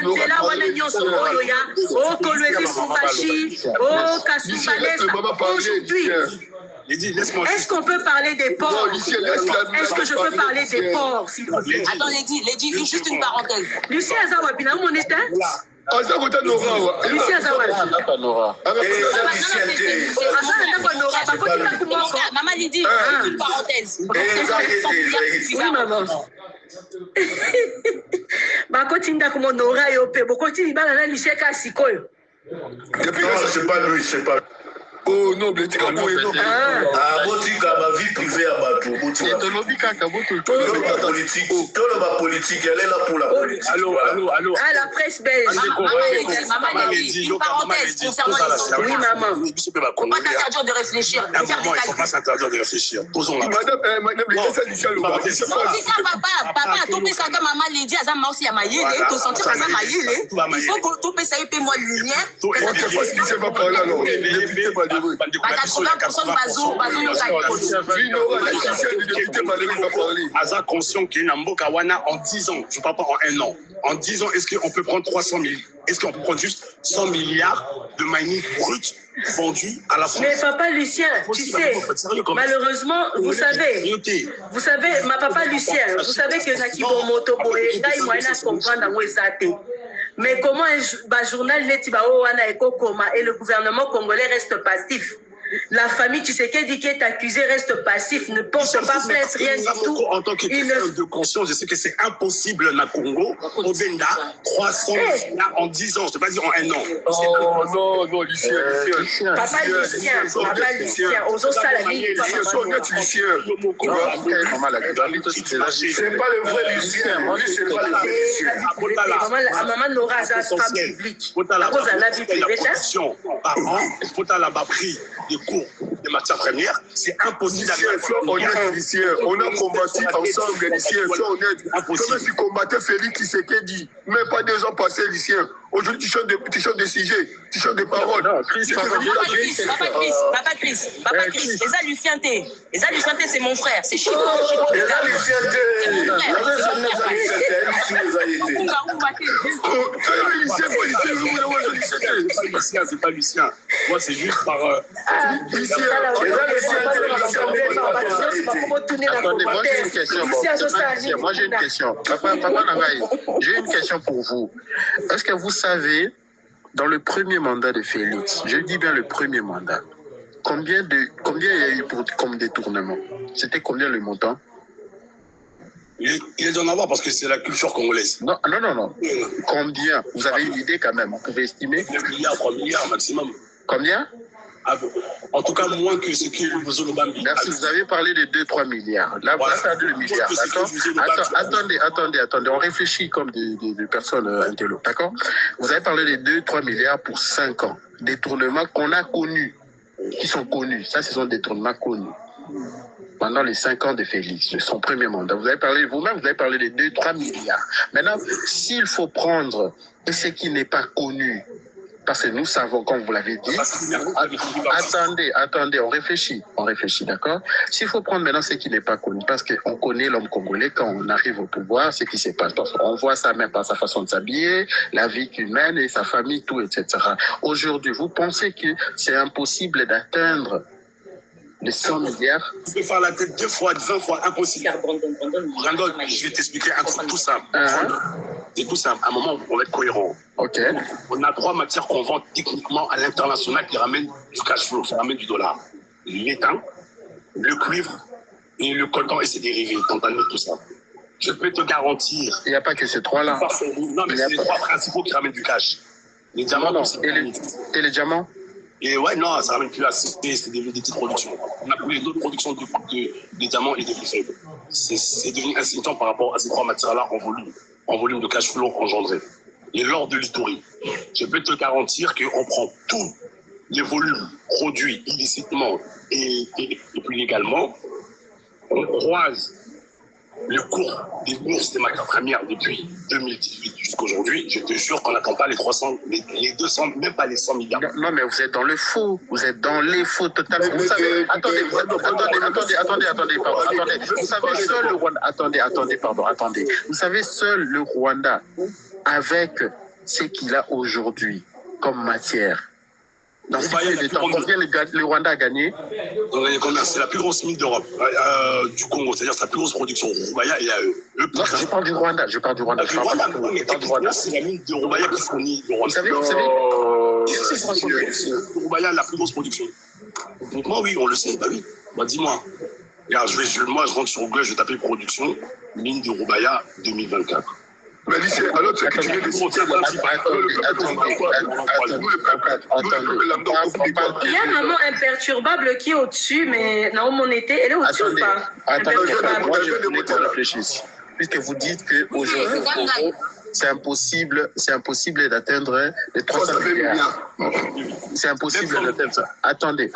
Bandela Wanagnon Soroya, au Kolwezi Sumbashi, au Kasumbalesa, aujourd'hui. Est-ce qu'on peut parler des ports? Est-ce que je peux parler des ports, s'il vous plaît? Attends, Lady, juste une parenthèse. Lucie Azawabina, où on était? Lucie Azawabina. Maman Lydie, une parenthèse. Oui, maman. Bakotinda comme on aura yopé. Bokoti libana Lucie Kasikoyo. Depuis que c'est pas lui, c'est pas. Oh non, mais tu as mouillé. Ah, botika ma vie privée à Batou. Botika. Politique. Tout le politique, elle est là pour la politique. Allô. Ah, la presse belge. Maman Lydie, une parenthèse concernant les enfants. Oui, maman. Il ne faut pas t'interdire de réfléchir. Il ne faut pas s'interdire de réfléchir. Posons-la. C'est ça, papa, tout peut ça, maman Lydie, Azama aussi à Maïle, tout sentir Azama Maïle. Il faut que tout peut ça, il paie moi de lumière. On ne sait pas ce qui s'est pas parlé alors. Aza conscient qu'il y a un Mbokawana en 10 ans, je ne parle pas en 1 an. En 10 ans, est-ce qu'on peut prendre 300 000? Est-ce qu'on peut prendre juste 100 milliards de manille brute vendus à la France? Mais papa Lucien, tu sais, malheureusement, vous savez, ma papa Lucien, vous savez que Nakibo Moto Boé, là, il m'a comprendre dans Wezate. Mais comment un journal et le gouvernement congolais reste passif? La famille Tshisekedi qui est accusée reste passif, ne pense pas plainte, rien du tout. En tant que quelqu'un de conscience, je sais que c'est impossible na Congo. Au Benda, 300 milliards en 10 ans, je ne sais pas dire en 1 an. Oh non, Lucien. Papa Lucien, aux autres salariés. C'est pas le vrai Lucien. C'est pas le vrai Lucien. Maman Nora, c'est une femme publique. La cause à la vie privée. Par an, il faut à la prix des cours des matières premières. C'est impossible. On a combattu ensemble, Lucien. Comment tu combattais Félix Tshisekedi? Même pas 2 ans passés, Lucien. Aujourd'hui, tu chantes des sujets, tu chantes des paroles. Papa Chris, Eza Lucien T, c'est mon frère, c'est Chico. C'est pas Lucien. Moi, c'est juste par... Attendez, moi j'ai une question. Moi j'ai une question. Papa Nagaï, j'ai une question pour vous. Est-ce que vous savez, dans le premier mandat de Félix, je dis bien le premier mandat, combien il y a eu comme détournement? C'était combien le montant? Il est d'en avoir parce que c'est la culture congolaise. Non. Combien? Vous avez une idée quand même, vous pouvez estimer? 2 milliards, 3 milliards maximum. Combien? En tout cas, moins que ce qui est le Zolobambi. Merci, vous avez parlé de 2-3 milliards. Là, voilà, ça a 2 milliards, d'accord? Attendez, on réfléchit comme des personnes intello, d'accord? Vous avez parlé de 2-3 milliards pour 5 ans. Détournements qu'on a connus, qui sont connus. Ça, ce sont des détournements connus. Pendant les 5 ans de Félix, de son premier mandat. Vous avez parlé, vous-même, vous avez parlé de 2-3 milliards. Maintenant, s'il faut prendre ce qui n'est pas connu, parce que nous savons, comme vous l'avez dit, attendez, on réfléchit, d'accord? S'il faut prendre maintenant ce qui n'est pas connu, parce qu'on connaît l'homme congolais quand on arrive au pouvoir, ce qui se passe. On voit ça même par sa façon de s'habiller, la vie humaine et sa famille, tout, etc. Aujourd'hui, vous pensez que c'est impossible d'atteindre les 100 milliards? Tu peux faire la tête 2 fois, 20 fois, impossible. Brandon, je vais t'expliquer un truc tout simple. C'est tout simple. À un moment, on va être cohérent. Ok. On a 3 matières qu'on vend techniquement à l'international qui ramènent du cash flow, qui ramènent du dollar. L'étain, le cuivre et le coton et ses dérivés, tantalum, tout ça. Je peux te garantir. Il n'y a pas que ces 3-là. Non, mais c'est les 3 principaux qui ramènent du cash. Les diamants, et les diamants? Et ouais, non, ça ramène plus assez. C'est des petites productions. On a pris d'autres productions des diamants et des plus faibles. C'est devenu insignifiant par rapport à ces 3 matières-là en volume de cash flow engendré. Et l'or de l'Itourie, je peux te garantir qu'on prend tous les volumes produits illicitement et puis légalement. On croise le cours des bourses des matières premières depuis 2018 jusqu'à aujourd'hui. Je te jure qu'on n'attend pas les 300, les 200, même pas les 100 milliards. Non, mais vous êtes dans le faux. Vous êtes dans les faux totalement. Vous savez, attendez. Vous savez, seul le Rwanda, attendez. Vous savez, seul le Rwanda, avec ce qu'il a aujourd'hui comme matière, dans ce temps, combien le Rwanda a gagné? C'est la plus grosse mine d'Europe, du Congo, c'est-à-dire sa plus grosse production. Roubaya et AE. Non, je parle du Rwanda. C'est la mine de Roubaya qui fournit le Rwanda. Vous savez Roubaya a la plus grosse production. Donc moi, oui, on le sait. Bah oui. Bah dis-moi. Regarde, moi, je rentre sur Google, je vais taper production, mine de Roubaya 2024. Mais lycée, alors c'est que tu viens de citer il y a un maman imperturbable qui est au-dessus, mais Naomi Monete, elle est au-dessus ou pas? Attendez, moi je voulais qu'on réfléchisse. Puisque vous dites qu'aujourd'hui, c'est impossible d'atteindre les 300 milliards. C'est impossible d'atteindre ça. Attendez.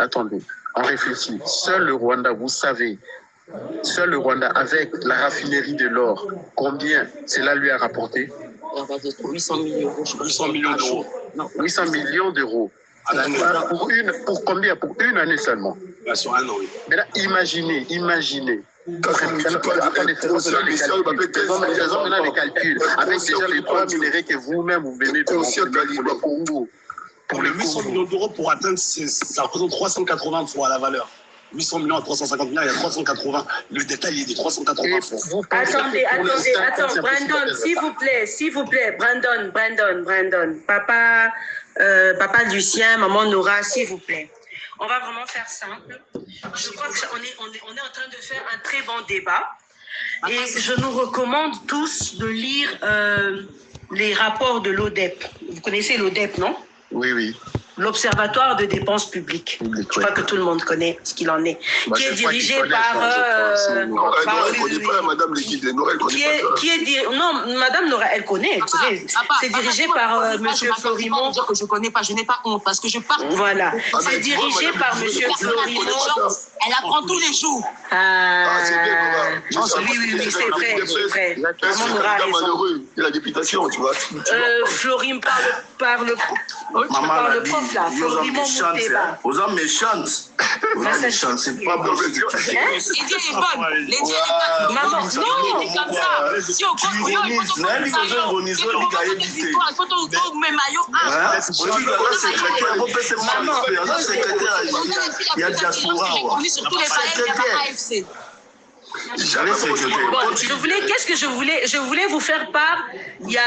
On réfléchit. Seul le Rwanda, vous savez, seul le Rwanda, avec la raffinerie de l'or, combien cela lui a rapporté? 800 millions d'euros. 800 millions d'euros. 800 millions d'euros. Pour combien? Pour une année seulement. Sur un an, oui. Mais là, imaginez. Attendez, faisons les calculs. Avec déjà les 3 minéraux que vous-même vous venez de pour le Congo. Pour les 800 millions d'euros pour atteindre, ça représente 380 fois la valeur. 800 millions à 350 millions, il y a 380. Le détail est de 380 fois. Attendez. Brandon, s'il vous plaît. Brandon. Papa Lucien, maman Nora, s'il vous plaît. On va vraiment faire simple. Je crois qu'on est en train de faire un très bon débat. Et je nous recommande tous de lire les rapports de l'ODEP. Vous connaissez l'ODEP, non? Oui, oui. L'Observatoire de dépenses publiques. Je crois que tout le monde connaît ce qu'il en est. Qui est dirigé par... Non, elle ne connaît pas, Madame Léguide. Non, Madame Nora, elle connaît. C'est dirigé par M. Florimond. Je ne connais pas, je n'ai pas honte parce que je pars. Voilà. C'est dirigé par M. Florimond. Elle apprend tous les jours. C'est bien, oui, c'est vrai. Maman Nora a raison. Il a la députation, tu vois. Florim par le prof. Aux hommes méchantes. C'est pas bon. Les dieux est bonne. Les dieux est bonne. Maman, non, c'est comme ça. Si on compte, il faut il y a diaspora. Qu'est-ce que je voulais vous faire part. Il y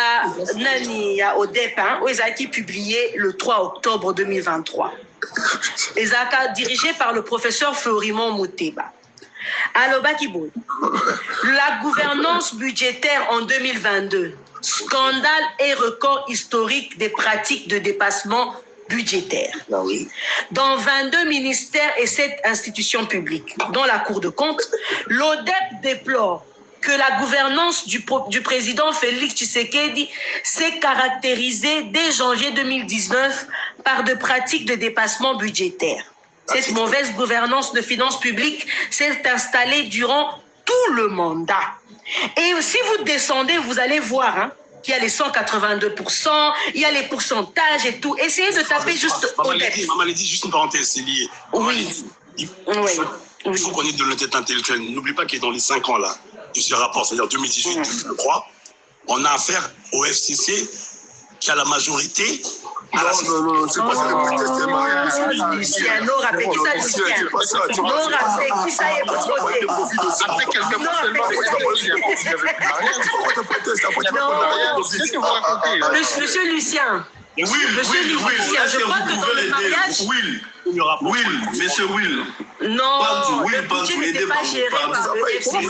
a ODEP, qui publié le 3 octobre 2023. Ezaka, dirigé par le professeur Florimond Muteba. Aloba Kiboy. La gouvernance budgétaire en 2022. Scandale et record historique des pratiques de dépassement budgétaire. Dans 22 ministères et 7 institutions publiques, dont la Cour de compte, l'ODEP déplore que la gouvernance du président Félix Tshisekedi s'est caractérisée dès janvier 2019 par de pratiques de dépassement budgétaire. Cette mauvaise gouvernance de finances publiques s'est installée durant tout le mandat. Et si vous descendez, vous allez voir, qu'il y a les 182%, il y a les pourcentages et tout. Essayez de taper juste au début. Maman l'a dit, juste une parenthèse, c'est lié. Oui. Il faut qu'on ait de l'honnêteté intellectuelle. N'oublie pas que dans les 5 ans là, de ce rapport, c'est-à-dire 2018, je crois, on a affaire au FCC qui a la majorité. Non, c'est pas ça le contexte, c'est mariage. Lucien, non, rappelez qui ça, Lucien. Non, rappelez qui ça est votre côté. Après quelques mois seulement, Monsieur Lucien. Oui, Monsieur Lucien, je crois que dans le mariage... Will, monsieur Will. Non, le budget n'était pas géré par le FCC. Le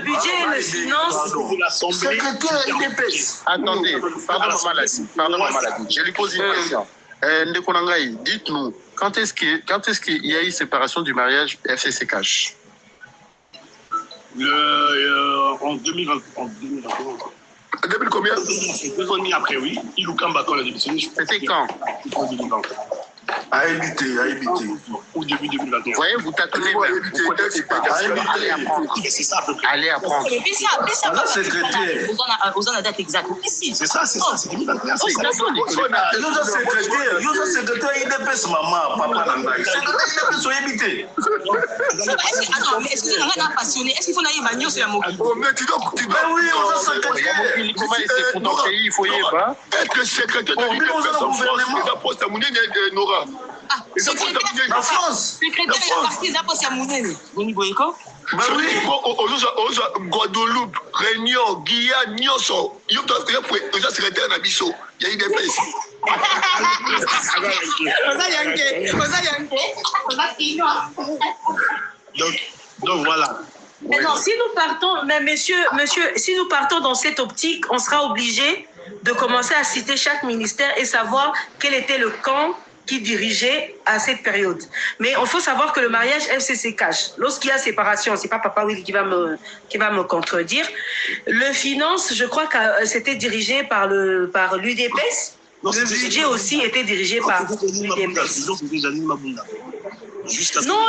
budget et le finance... Attendez, pardon, maladie. Je lui pose une question. Ndekonangaï, dites-nous, quand est-ce qu'il y a eu séparation du mariage FCC Cash? En 2020. Depuis combien? 2 ans et demi après, oui. Ilukamba, quand on a démissionné, c'était quand? En 2020. À éviter. Au début 2021. Vous voyez, vous tâtonnez même. Vous connaissez pas. C'est ça, allez apprendre. La secrétaire. Vous en avez date exacte. C'est ça, c'est 2021. Nous secrétaire, il dépasse maman, papa, nangaï. Secrétaire, il dépasse éviter. Attends, mais excusez-moi, on a passionné. Est-ce qu'il faut aller bagner sur la mobile? Mais tu dois. Oui, on a secrétaire. Comment c'est pour ton pays, il faut y aller. Être secrétaire de l'UDPS en France, c'est la poste à Mounine et Nora. Ah, secrétaire en France. Secrétaire de la partie, la poste à Mounine. Boni Boyko? Bah oui. Guadeloupe, Réunion, Guyane, Nyonso. Il y a un secrétaire à Bisso. Il y a une UDPS. Donc voilà. Mais non, si nous partons, mais monsieur, si nous partons dans cette optique, on sera obligé de commencer à citer chaque ministère et savoir quel était le camp qui dirigeait à cette période. Mais il faut savoir que le mariage FCC cache. Lorsqu'il y a séparation, c'est pas Papa Will qui va me contredire. Le finance, je crois que c'était dirigé par l'UDPS. Le budget aussi était dirigé par l'UDPS. Non,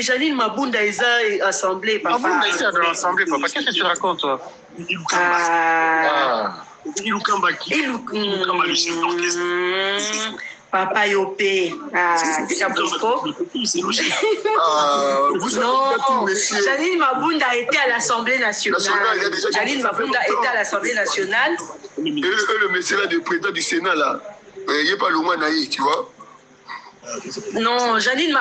Janine Mabunda est assemblée, papa. Mabunda est de l'assemblée, papa. Qu'est-ce que tu racontes, toi? Ilukamba qui Ilukamba le chef d'orchestre. Papa Yopé, Chabosco. C'est logique. Non, Janine Mabunda a été à l'Assemblée nationale. Janine Mabunda était à l'Assemblée nationale. Et le monsieur là, du président du Sénat, là, il n'est pas loin naïf, tu vois. Non, Janine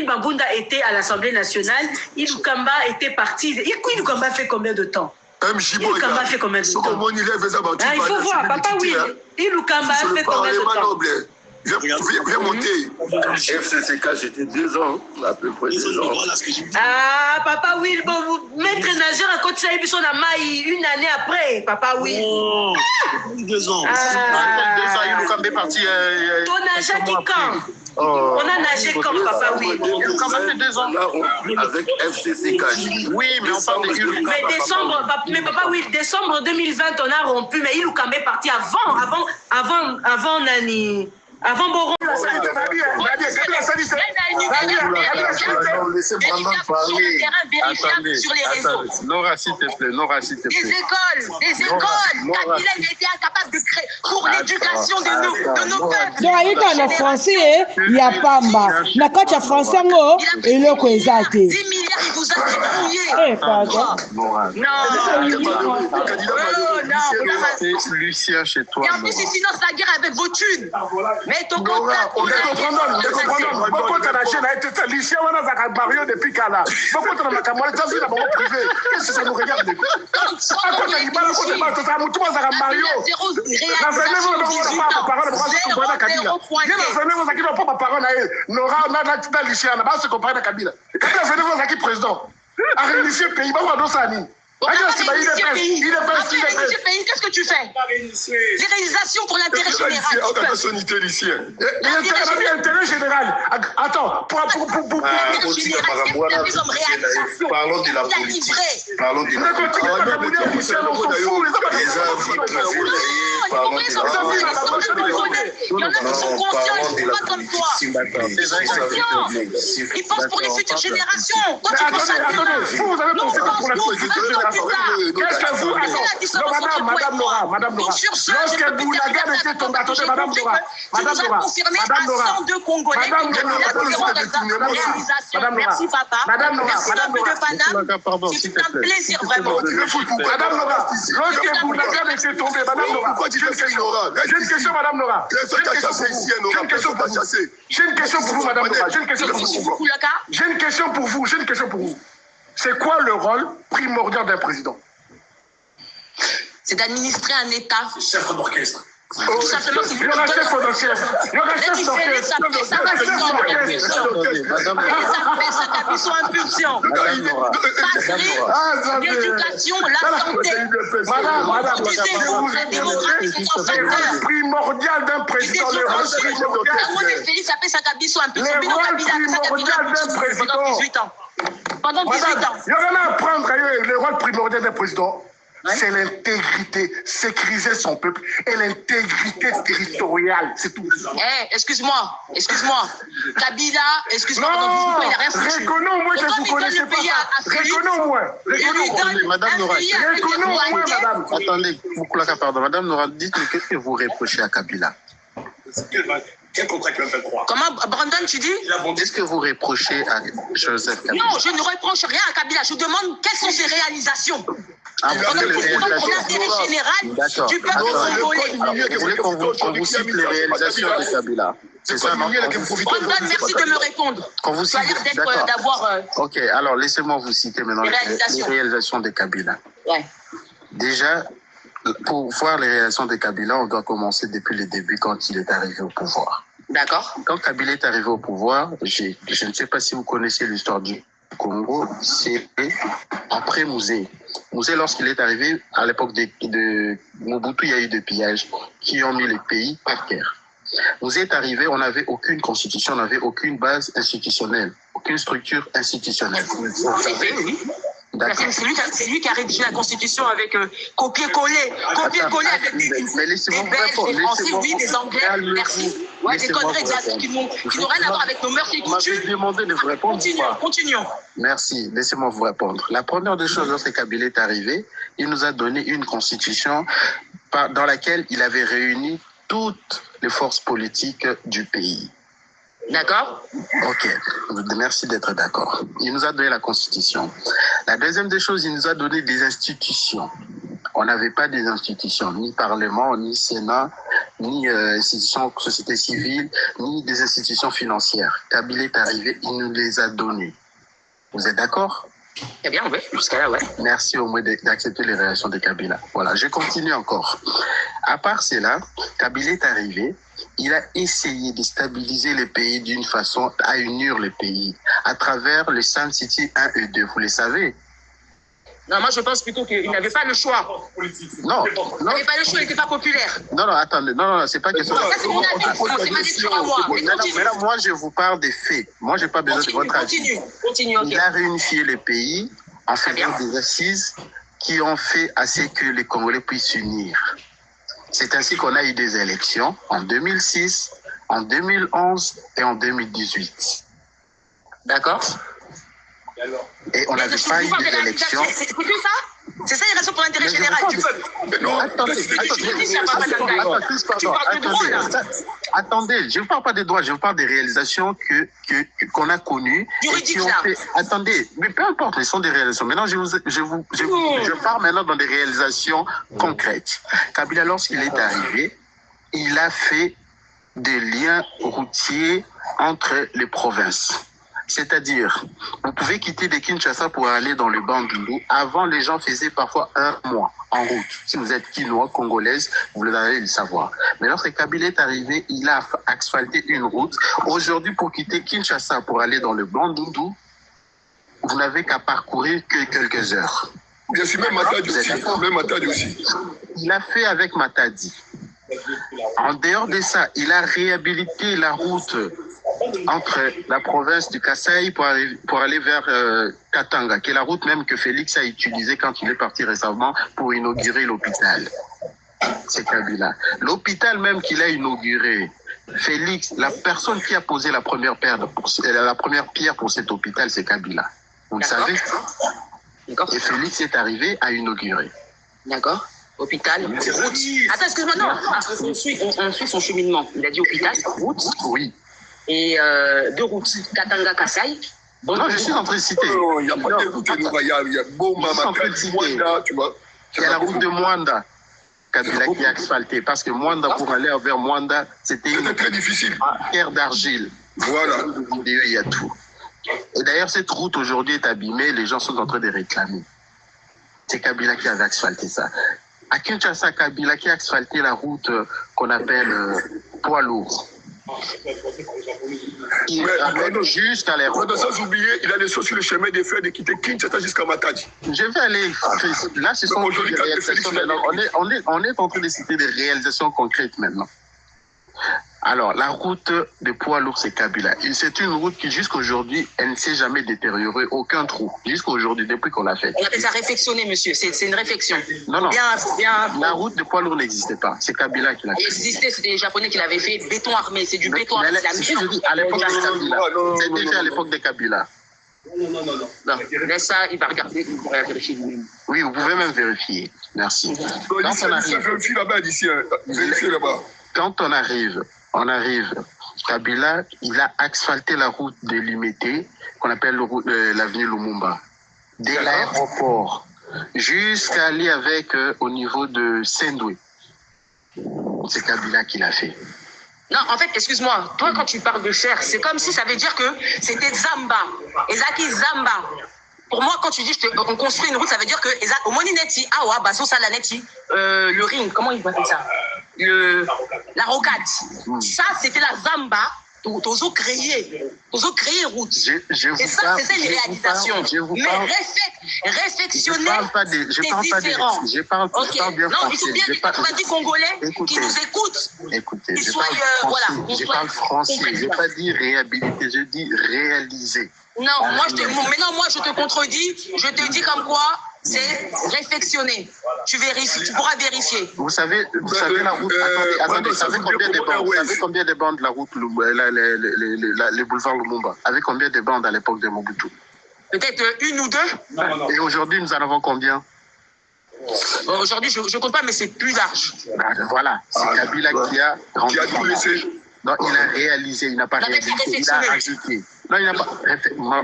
Mabunda était à l'Assemblée nationale. Ilukamba était parti. Ilukamba fait combien de temps? Ilukamba a fait combien de temps? Il faut voir, papa, oui. Ilukamba a fait combien de temps? Viens monter. FCCK, j'étais 2 ans, à peu près 2 ans. Ah, papa Will, bon, maître nageur à côté de ça, et puis son amaï, 1 année après, papa Will. 2 ans. 2 ans, Ilukamba est parti. Ton nageur qui quand? On a nagé comme papa Will. Ilukamba fait 2 ans. Avec FCCK. Oui, mais on parle de Ilukamba. Mais papa Will, décembre 2020, on a rompu, mais Ilukamba est parti avant Nani. Avant Boron. Laissez Brandon parler. Attendez. Nora, s'il te plaît. Des écoles. Kabila, il a été incapable de créer pour l'éducation de nos peuples. Donc, il y a français, il y a Pamba. Na quand il y a français, il y a 10 milliards, il vous a débrouillé. Eh, pardon. C'est Lucien chez toi. Et en plus, il finance la guerre avec vos thunes. Mais ton contact, depuis Kala. Beaucoup de la privé. Qu'est-ce que ça nous regarde? Qu'est-ce que tu fais? Les réalisations pour l'intérêt général. L'intérêt général. Attends, parlons de la politique. Parlons de la Ils pensent pour les futures générations. Quand tu penses à vous avez pensé pour la future génération. Qu'est-ce que vous... Madame Nora, lorsque Boulaga était tombé... Attendez, Madame Nora. Merci papa. Madame Nora. C'est un plaisir vraiment. Madame Nora, lorsque Boulaga était tombé, Madame Nora, j'ai une question, Madame Nora. J'ai une question pour vous, Madame Nora. J'ai une question pour vous. C'est quoi le rôle primordial d'un président? C'est d'administrer un État. Chef d'orchestre. Tout simplement, c'est il y aura chef d'orchestre. Son impulsion. L'éducation, la santé. La démographie sont en facteur. Primordial d'un président. Le pendant 18 ans. Il y a rien à apprendre. Le rôle primordial d'un président, c'est l'intégrité, sécuriser son peuple et l'intégrité territoriale, c'est tout. Excuse-moi. Kabila, excuse-moi, il n'a rien foutu. Reconnons-moi que vous ne connaissez pas ça. Reconnons-moi. Madame Nora, Reconnons-moi, madame. Attendez, pardon. Madame Nora, dites-moi, qu'est-ce que vous reprochez à Kabila? Quel contrat qu'il va faire croire? Comment, Brandon, tu dis? Qu'est-ce que vous reprochez à Joseph Kabila? Non, je ne reproche rien à Kabila. Je demande quelles sont ses réalisations. Pour l'intérêt général du peuple congolais. Vous voulez qu'on vous cite les réalisations de Kabila? C'est ça, non? Brandon, merci de me répondre. Tu as l'air d'avoir... Ok, alors laissez-moi vous citer maintenant les réalisations de Kabila. Ouais. Déjà, pour voir les réalisations de Kabila, on doit commencer depuis le début quand il est arrivé au pouvoir. D'accord. Quand Kabila est arrivé au pouvoir, je ne sais pas si vous connaissez l'histoire du Congo, c'est après Mouzé. Mouzé, lorsqu'il est arrivé, à l'époque de Mobutu, il y a eu des pillages qui ont mis le pays par terre. Mouzé est arrivé, on n'avait aucune constitution, on n'avait aucune base institutionnelle, aucune structure institutionnelle. C'est lui qui a rédigé la Constitution avec copier-coller avec des Belges, des Français, oui, des Anglais, merci. Ouais, des conneries qui n'ont rien à voir avec nos mœurs et coutumes. Demandé de vous répondre. Continuons. Merci, laissez-moi vous répondre. La première des choses, lorsque Kabila est arrivé, il nous a donné une constitution dans laquelle il avait réuni toutes les forces politiques du pays. D'accord. Ok, merci d'être d'accord. Il nous a donné la Constitution. La deuxième des choses, il nous a donné des institutions. On n'avait pas des institutions, ni Parlement, ni Sénat, ni institutions société civile, ni des institutions financières. Kabila est arrivé, il nous les a données. Vous êtes d'accord? Très bien, oui, jusqu'à là, ouais. Merci au moins d'accepter les réactions de Kabila. Voilà, je continue encore. À part cela, Kabila est arrivé, il a essayé de stabiliser les pays d'une façon à unir les pays à travers le Sun City 1 et 2, vous le savez. Non, moi je pense plutôt qu'il n'avait pas le choix. Non, il n'avait pas le choix, il n'était pas populaire. Non, attendez, non, c'est pas question. Ça, c'est mon avis, c'est ma lecture à moi. Mais là, moi, je vous parle des faits. Moi, je n'ai pas besoin de votre avis. Continue, ok. Il a réunifié les pays en faisant des assises qui ont fait assez que les Congolais puissent s'unir. C'est ainsi qu'on a eu des élections en 2006, en 2011 et en 2018. D'accord. Et on n'avait pas eu des élections. C'est que ça? C'est ça les raisons pour l'intérêt général du peuple. Non, attendez, je ne parle pas des droits, je vous parle des réalisations qu'on a connues. Attendez, mais peu importe, ce sont des réalisations. Maintenant, je pars maintenant dans des réalisations concrètes. Kabila, lorsqu'il est arrivé, il a fait des liens routiers entre les provinces. C'est-à-dire, vous pouvez quitter de Kinshasa pour aller dans le Bandundu. Avant, les gens faisaient parfois 1 mois en route. Si vous êtes quinois, congolaise, vous allez le savoir. Mais lorsque Kabila est arrivé, il a asphalté une route. Aujourd'hui, pour quitter Kinshasa pour aller dans le Bandundu, vous n'avez qu'à parcourir que quelques heures. Bien sûr, même Matadi aussi. Il a fait avec Matadi. En dehors de ça, il a réhabilité la route entre la province du Kasaï pour aller vers Katanga, qui est la route même que Félix a utilisée quand il est parti récemment pour inaugurer l'hôpital. C'est Kabila. L'hôpital même qu'il a inauguré, Félix, la personne qui a posé la première pierre pour cet hôpital, c'est Kabila. Vous le savez? Et Félix est arrivé à inaugurer. D'accord. Hôpital, route. Attends, excuse-moi, non. On suit son cheminement. Il a dit hôpital, route. Oui. Et 2 routes, Katanga, Kasaï. Non, je suis en train de citer. Il n'y a pas de route, il y a Boma, Mwanda, tu vois. Il y a la route de Mwanda, Kabila qui a asphalté. Parce que Mwanda, pour aller vers Mwanda, c'était très difficile. Terre d'argile. Voilà. Il y a tout. Et d'ailleurs, cette route aujourd'hui est abîmée, les gens sont en train de réclamer. C'est Kabila qui avait asphalté ça. À Kinshasa, Kabila qui a asphalté la route qu'on appelle poids lourd. Jusqu'à l'aéroport. Sans oublier, il a laissé sur le chemin de fer de quitter Kinshasa jusqu'à Matadi. Je vais aller. Là, ce sont des réalisations. On est en train de citer des réalisations concrètes maintenant. Alors, la route de poids lourd, c'est Kabila. C'est une route qui, jusqu'aujourd'hui, elle ne s'est jamais détériorée, aucun trou. Jusqu'aujourd'hui, depuis qu'on l'a faite. On appelle ça réflexionner, monsieur. C'est une réflexion. Non. La route de poids lourd n'existait pas. C'est Kabila qui l'a fait. Il existait, c'était les Japonais qui l'avaient fait. Béton armé, c'est du béton armé. Je dis, à l'époque de Kabila. C'était fait à l'époque de Kabila. Non, laisse ça, il va regarder, il pourrait vérifier lui-même. Oui, vous pouvez même vérifier. Merci. Quand on arrive, Kabila, il a asphalté la route de Limité, qu'on appelle l'avenue Lumumba, dès l'aéroport, jusqu'à aller au niveau de Sendoué. C'est Kabila qui l'a fait. Non, en fait, excuse-moi, toi, quand tu parles de chair, c'est comme si ça veut dire que c'était Zamba. Ezaki Zamba. Pour moi, quand tu dis on construit une route, ça veut dire que au Monineti, Awa, Basso Salaneti, le ring, comment il va faire ça? La rocade. Ça, c'était la Zamba. T'oses créer route. Et ça, c'est une réalisation. Mais réflectionner, c'est différent. Je parle bien non, français. il faut bien les 90 Congolais qui nous écoutent. Écoutez, je parle français. Je n'ai pas dit réhabiliter, je dis réaliser. Non, moi je te contredis. Je te dis comme quoi c'est réflexionner. Tu pourras vérifier. Vous savez la route. Attendez, vous savez combien de bandes la route, les boulevards Lumumba? Avec combien de bandes à l'époque de Mobutu? Peut-être 1 ou 2. Et aujourd'hui, nous en avons combien? Aujourd'hui, je ne compte pas, mais c'est plus large. Voilà, c'est Kabila qui a tout laissé. Non, il a réalisé, il n'a pas réalisé, il a ajouté. Non, il n'a pas.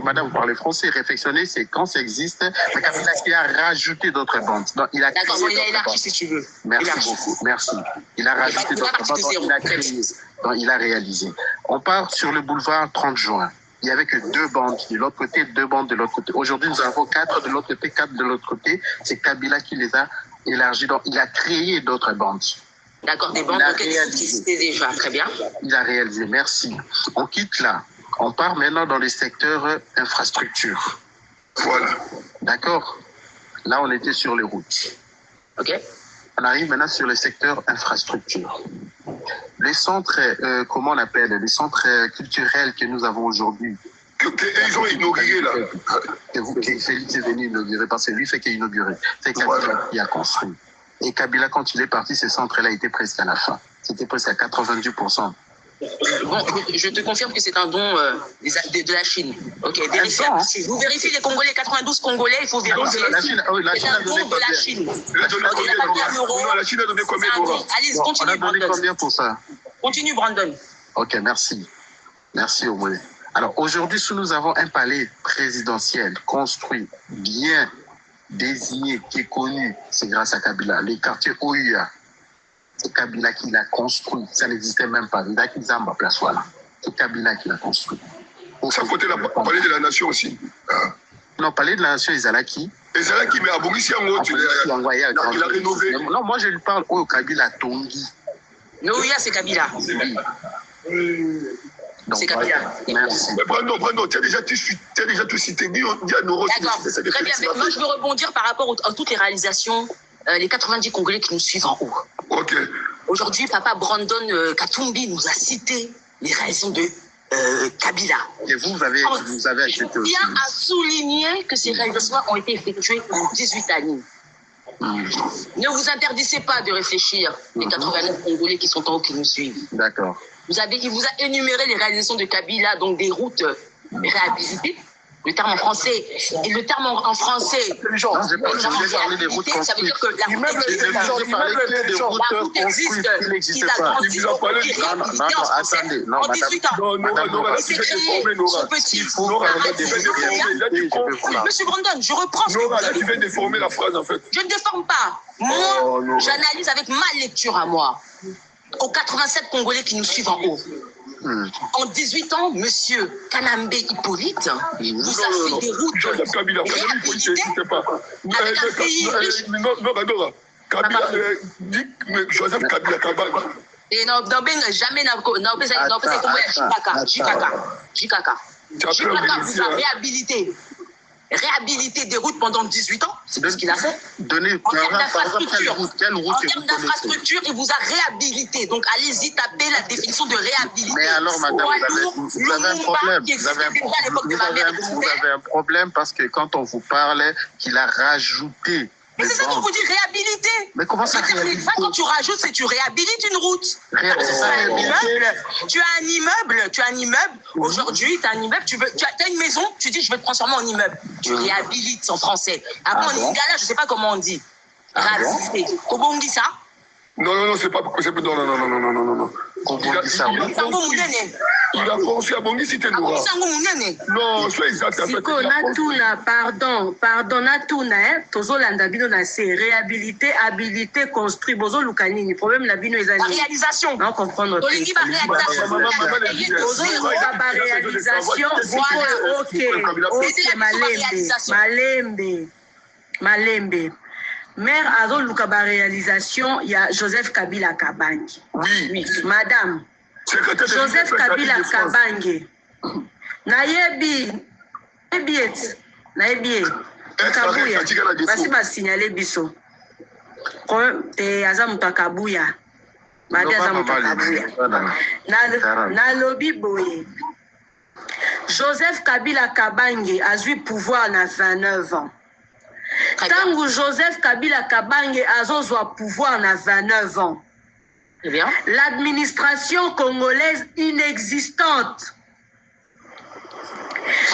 Madame, vous parlez français, réflexionner, c'est quand ça existe, mais Kabila qui a rajouté d'autres bandes. Non, il a d'accord, il a élargi si tu veux. Merci beaucoup, merci. Il a rajouté d'autres bandes, il a créé. Non, il a réalisé. On part sur le boulevard 30 juin. il n'y avait que 2 bandes de l'autre côté, 2 bandes de l'autre côté. Aujourd'hui, nous avons 4 de l'autre côté, 4 de l'autre côté. C'est Kabila qui les a élargis. Donc, il a créé d'autres bandes. D'accord, des bandes qui existaient déjà. Très bien. Il a réalisé, merci. On quitte là. On part maintenant dans les secteurs infrastructures. Voilà. D'accord. Là, on était sur les routes. OK. On arrive maintenant sur le secteur infrastructure. Les centres, comment on appelle, les centres culturels que nous avons aujourd'hui. Ils ont inauguré là. Que Félix est venu inaugurer, parce que lui fait qu'il a inauguré. C'est Kabila qui a construit. Et Kabila, quand il est parti, ces centres-là étaient presque à la fin. C'était presque à 90%. Bon, je te confirme que c'est un don de la Chine. Ok, vérifiez. Vous vérifiez les Congolais, 92 Congolais, il faut vérifier. La Chine, c'est un don de la Chine. La Chine a donné combien d'euros? Allez, continue, on a donné Brandon. combien pour ça? Continue, Brandon. Ok, merci. Merci, Omoué. Alors, aujourd'hui, si nous avons un palais présidentiel construit, bien désigné, qui est connu, c'est grâce à Kabila. Les quartiers OUA, c'est Kabila qui l'a construit. Ça n'existait même pas. C'est Kabila qui l'a construit. Ça côté la palais de la nation aussi. Non, palais de la nation, Ezalaki. Ezalaki, mais à Bongisi, il a rénové. Non, moi je lui parle au Kabila Tongi. Non, OUA, c'est Kabila. C'est Kabila. Merci. Mais Brandon, tu as déjà tout cité. D'accord, très bien. Mais moi, je veux rebondir par rapport à toutes les réalisations, les 90 Congolais qui nous suivent en haut. Ok. Aujourd'hui, papa Brandon Katumbi nous a cité les réalisations de Kabila. Et vous avez accepté aussi. Je tiens à souligner que ces réalisations ont été effectuées en 18 années. Ne vous interdisez pas de réfléchir, les 89 Congolais qui sont en haut, qui nous suivent. D'accord. Il vous a énuméré les réalisations de Kabila, donc des routes réhabilitées. Le terme en français, et le terme en français, ça veut dire que la route existe, qu'il a grandi, en 18 ans. Il s'est créé son petit. Monsieur Brandon, je reprends ce que vous avez dit. Tu viens de déformer la phrase en fait. Je ne déforme pas. Moi, j'analyse avec ma lecture à moi. Aux 87 Congolais qui nous suivent en haut. En 18 ans, monsieur Kanambe Hippolyte vous a fait des routes réhabilitées avec un pays riche. Joseph Kabila Kabanga. Et non, jamais JKK vous a réhabilité des routes pendant 18 ans, c'est ce qu'il a fait. En termes d'infrastructure, il vous a réhabilité. Donc allez-y, tapez la définition de réhabilité. Mais alors, madame, vous avez un problème. Vous avez un problème parce que quand on vous parle qu'il a rajouté. Mais c'est ça qu'on vous dit, réhabilité. Mais comment ça réhabiliter? Quand tu rajoutes, c'est tu réhabilites une route. Tu as un immeuble. Aujourd'hui, tu as un immeuble, tu as une maison, tu dis je vais te transformer en immeuble. Tu réhabilites en français. Après, en lingala, je ne sais pas comment on dit. Réhabiliter. Comment on dit ça? Non, c'est pas. Non. Il a pensé à Bongi, c'était Noura. Non, c'est exact. Siko, Natuna, pardon, Natuna, Tozolanda Bino na c'est réhabilité, habilité, construit, Bozo Lukanini. Problème la Bino la réalisation. Non, comprendre. Réalisation, voilà, ok, Malembe. Maire Azo Lukaba réalisation, il y a Joseph Kabila Kabangi. Oui. Madame. Joseph Kabila Kabangi. Nayebi. Kabuya. Basi ba signaler biso. Te Azam Kabuya. Madi Azam Kabuya. Na lobby boye. Joseph Kabila Kabangi a eu pouvoir na 29 ans. Tango Joseph Kabila Kabange azozwa pouvoir na 29 ans. L'administration congolaise inexistante.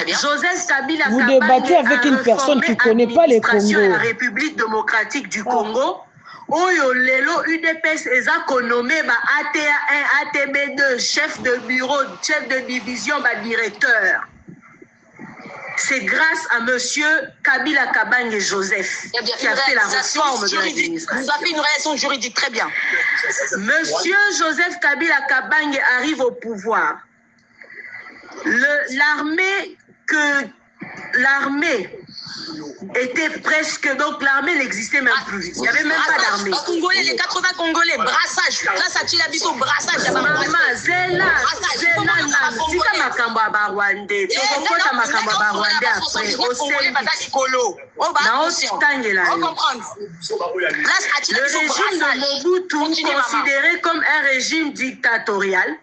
Joseph Kabila Vous débattez avec une personne qui ne connaît pas les Congo. La République démocratique du Congo. Oyo lelo UDPS eza konomé ba ATA1, ATB2, chef de bureau, chef de division, ba directeur. C'est grâce à monsieur Kabila Kabange Joseph qui a fait la réforme de l'administration. Vous avez une réaction juridique, très bien. Monsieur Joseph Kabila Kabange arrive au pouvoir. l'armée était presque, donc l'armée n'existait même plus. Il n'y avait même pas d'armée. Congolais, les 80 Congolais, brassage. Là, ça tue la biso, brassage. Maman, Zéna, Tika Makambo Barwande, Tokota Makambo Barwande après, au le régime de Mobutu, considéré comme un régime dictatorial,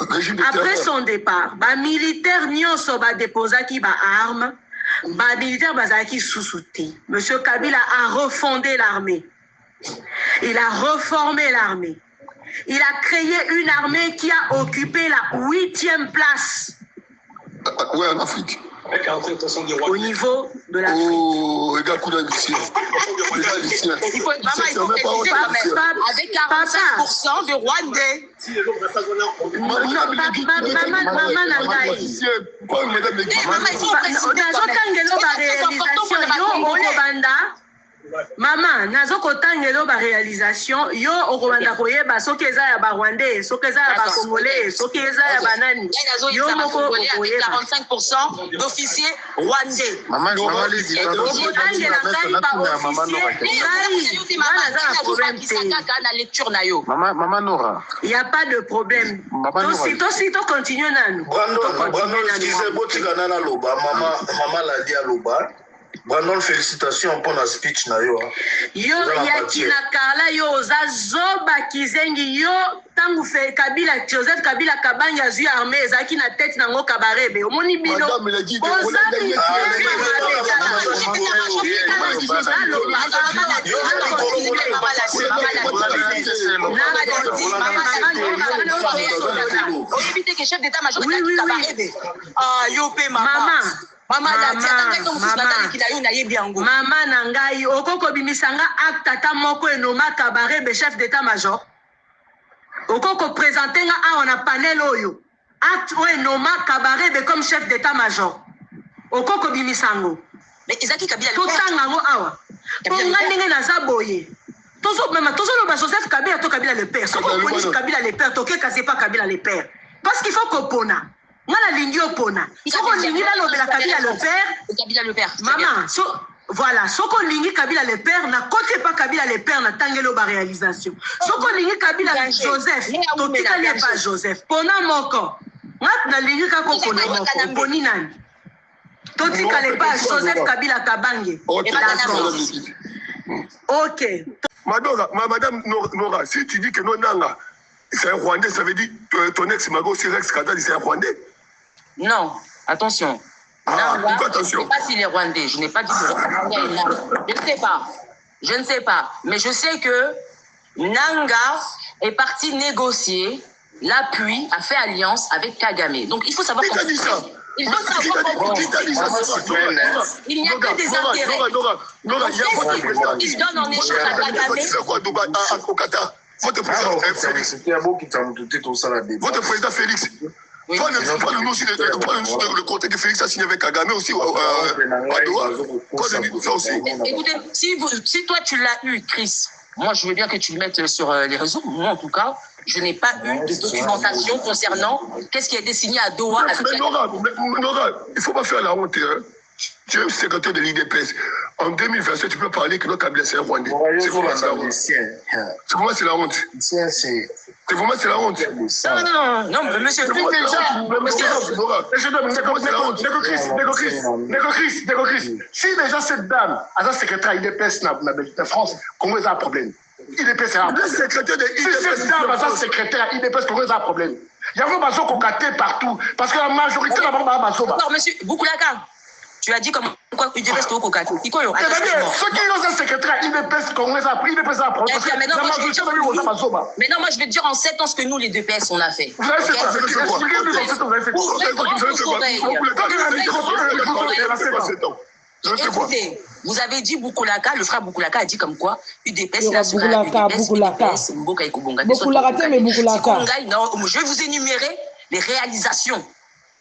après son départ, les militaires nyonso ba déposaki ba armes, les militaires bazaki sous-souté. Monsieur Kabila a refondé l'armée. Il a reformé l'armée. Il a créé une armée qui a occupé la 8e place. Oui, en Afrique. Au niveau de l'Afrique. Oh, regarde coup d'habitation. Il faut préciser quand même. Avec 45% de Rwandais. Maman Nangaï. Maman, nazo kotangelo ba réalisation yo okobanda koyeba soki eza ya ba Rwandais, soki eza ya ba Congolais, soki eza ya banani. Yo moko koyeba 45% d'officiers rwandais. Maman les dit Maman Nora. Il y a pas de problème. Toi continue nanu. Brandon excusez botika nana loba maman l'a dit à loba. Brandon, félicitations pour la speech na yo. Yo yakina Karla yo ozazoba kizengi yo tangu fe Kabila Joseph Kabila Kabanja zu armée ezaki na tête nango kabarebe. Omoni bino. Maman Nangaï, okoko bimisanga acte tata moko enoma kabarebe chef d'état-major. Okoko présenté nga a on a panel oyo. Acte o enoma kabarebe comme chef d'état-major. Okoko bimisango. Mais Isaki Kabila to tangango awa. Ponga ndenge naza boye. Tozo même tozo lo ba Joseph Kabila to Kabila le père. Soko police Kabila le père, to ke c'est pas Kabila le père. Parce qu'il faut kopona. Ngala lingi opona. Soko lingi la lobela Kabila le père. Maman, voilà, soko lingi Kabila le père na côté pas Kabila le père na tangelo ba réalisation. Soko lingi Kabila Joseph, to tikali pas Joseph. Pona moko. Ngat na lingi ka ko pona moko. Poni nani. To tikali pas Joseph Kabila Kabange. OK. Madame Nora, si tu dis que non nanga c'est un Rwandais, ça veut dire que ton ex Mago c'est Rex Kadali, c'est un Rwandais? Non, attention. Pourquoi attention? Je ne sais pas s'il est Rwandais. Je n'ai pas dit que Rwandais est Nanga. Je ne sais pas. Mais je sais que Nanga est parti négocier l'appui, a fait alliance avec Kagame. Donc il faut savoir comment. Qui t'a dit ça? Il faut savoir il n'y a que des intérêts. Nora, il y a votre président. Il donne en échange à Kagame. C'est quoi au Qatar? Votre président Félix. Votre président Félix. Pas le nom aussi, le côté que Félix a signé avec Kagame aussi à Doha. Écoutez, si toi tu l'as eu, Chris, moi je veux bien que tu le mettes sur les réseaux. Moi en tout cas, je n'ai pas eu de documentation concernant qu'est-ce qui a été signé à Doha. Mais Nora, il ne faut pas faire la honte. Hein. Tu es secrétaire de l'IDPS. En 2027, tu peux parler que notre Kabila c'est un Rwandais. C'est comment c'est la honte? C'est comment c'est la honte? C'est vraiment c'est la honte? Non, mais monsieur, Chris, si déjà cette dame, à la secrétaire IDPS de France, comment il y a un problème? IDPS a un problème. Si cette dame, à la secrétaire IDPS, comment il y a un problème? Il y a un bateau qu'on caté partout, parce que la majorité d'abord va bateau. Alors, monsieur Boukoulaka, tu as dit comme quoi IDPS est au Kokati. Ceux qui ont un secrétaire IDPS, qu'on les a pris, IDPS a un problème. Mais non, moi je vais te dire en 7 ans ce que nous, les DPS, on a fait. Vous avez fait quoi? Écoutez, vous avez dit Boukoulaka, le frère Boukoulaka a dit comme quoi UDPS, la UDPS, Boukoulaka, mais Boukoulaka. Je vais vous énumérer les réalisations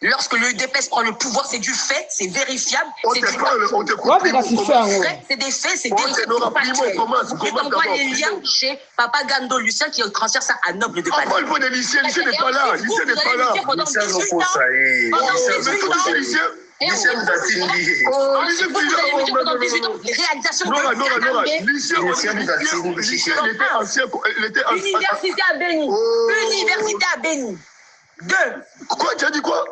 Lorsque le UDPS prend le pouvoir, c'est du fait, c'est vérifiable. C'est des faits, c'est vérifiable. Je t'envoie les liens chez Papa Gando Lucien qui transfère ça à Noble de Paris. Après, il faut des lycéens, lycée n'est pas là. Lycée n'est pas là. Pendant 18 ans. Les réalisations Université à Béni. Université à Béni. 2. Quoi? Tu as dit quoi?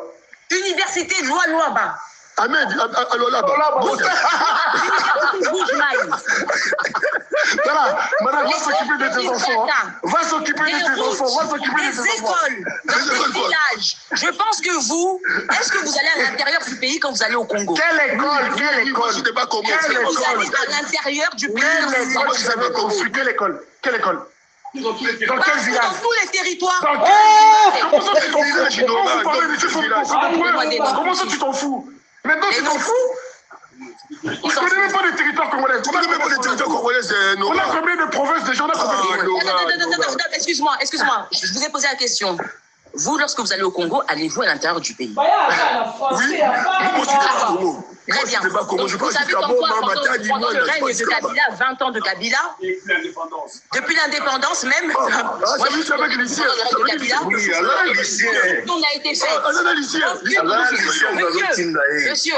Université Loa-Loa-Ba. Ahmed, alors là-bas. Voilà, madame, va s'occuper de tes enfants. Va s'occuper de tes enfants. Va s'occuper de tes enfants. Dans les villages. Je pense que vous, est-ce que vous allez à l'intérieur du pays quand vous allez au Congo? Quelle école? Quelle école? Je ne sais pas comment. Vous allez à l'intérieur du pays. Quelle école? Quelle école? Dans quel village? Dans tous les territoires. Comment ça tu t'en fous? Comment ça tu t'en fous? Maintenant tu t'en fous? On ne connaît même pas les territoires congolais. On ne connaît même pas les territoires congolais. On a combien de provinces déjà? Excuse-moi. Je vous ai posé la question. Vous, lorsque vous allez au Congo, allez-vous à l'intérieur du pays? Oui. Très bien. Vous savez comme quoi, pendant le règne de Kabila, 20 ans de Kabila, depuis l'indépendance même, on a été fait. Monsieur,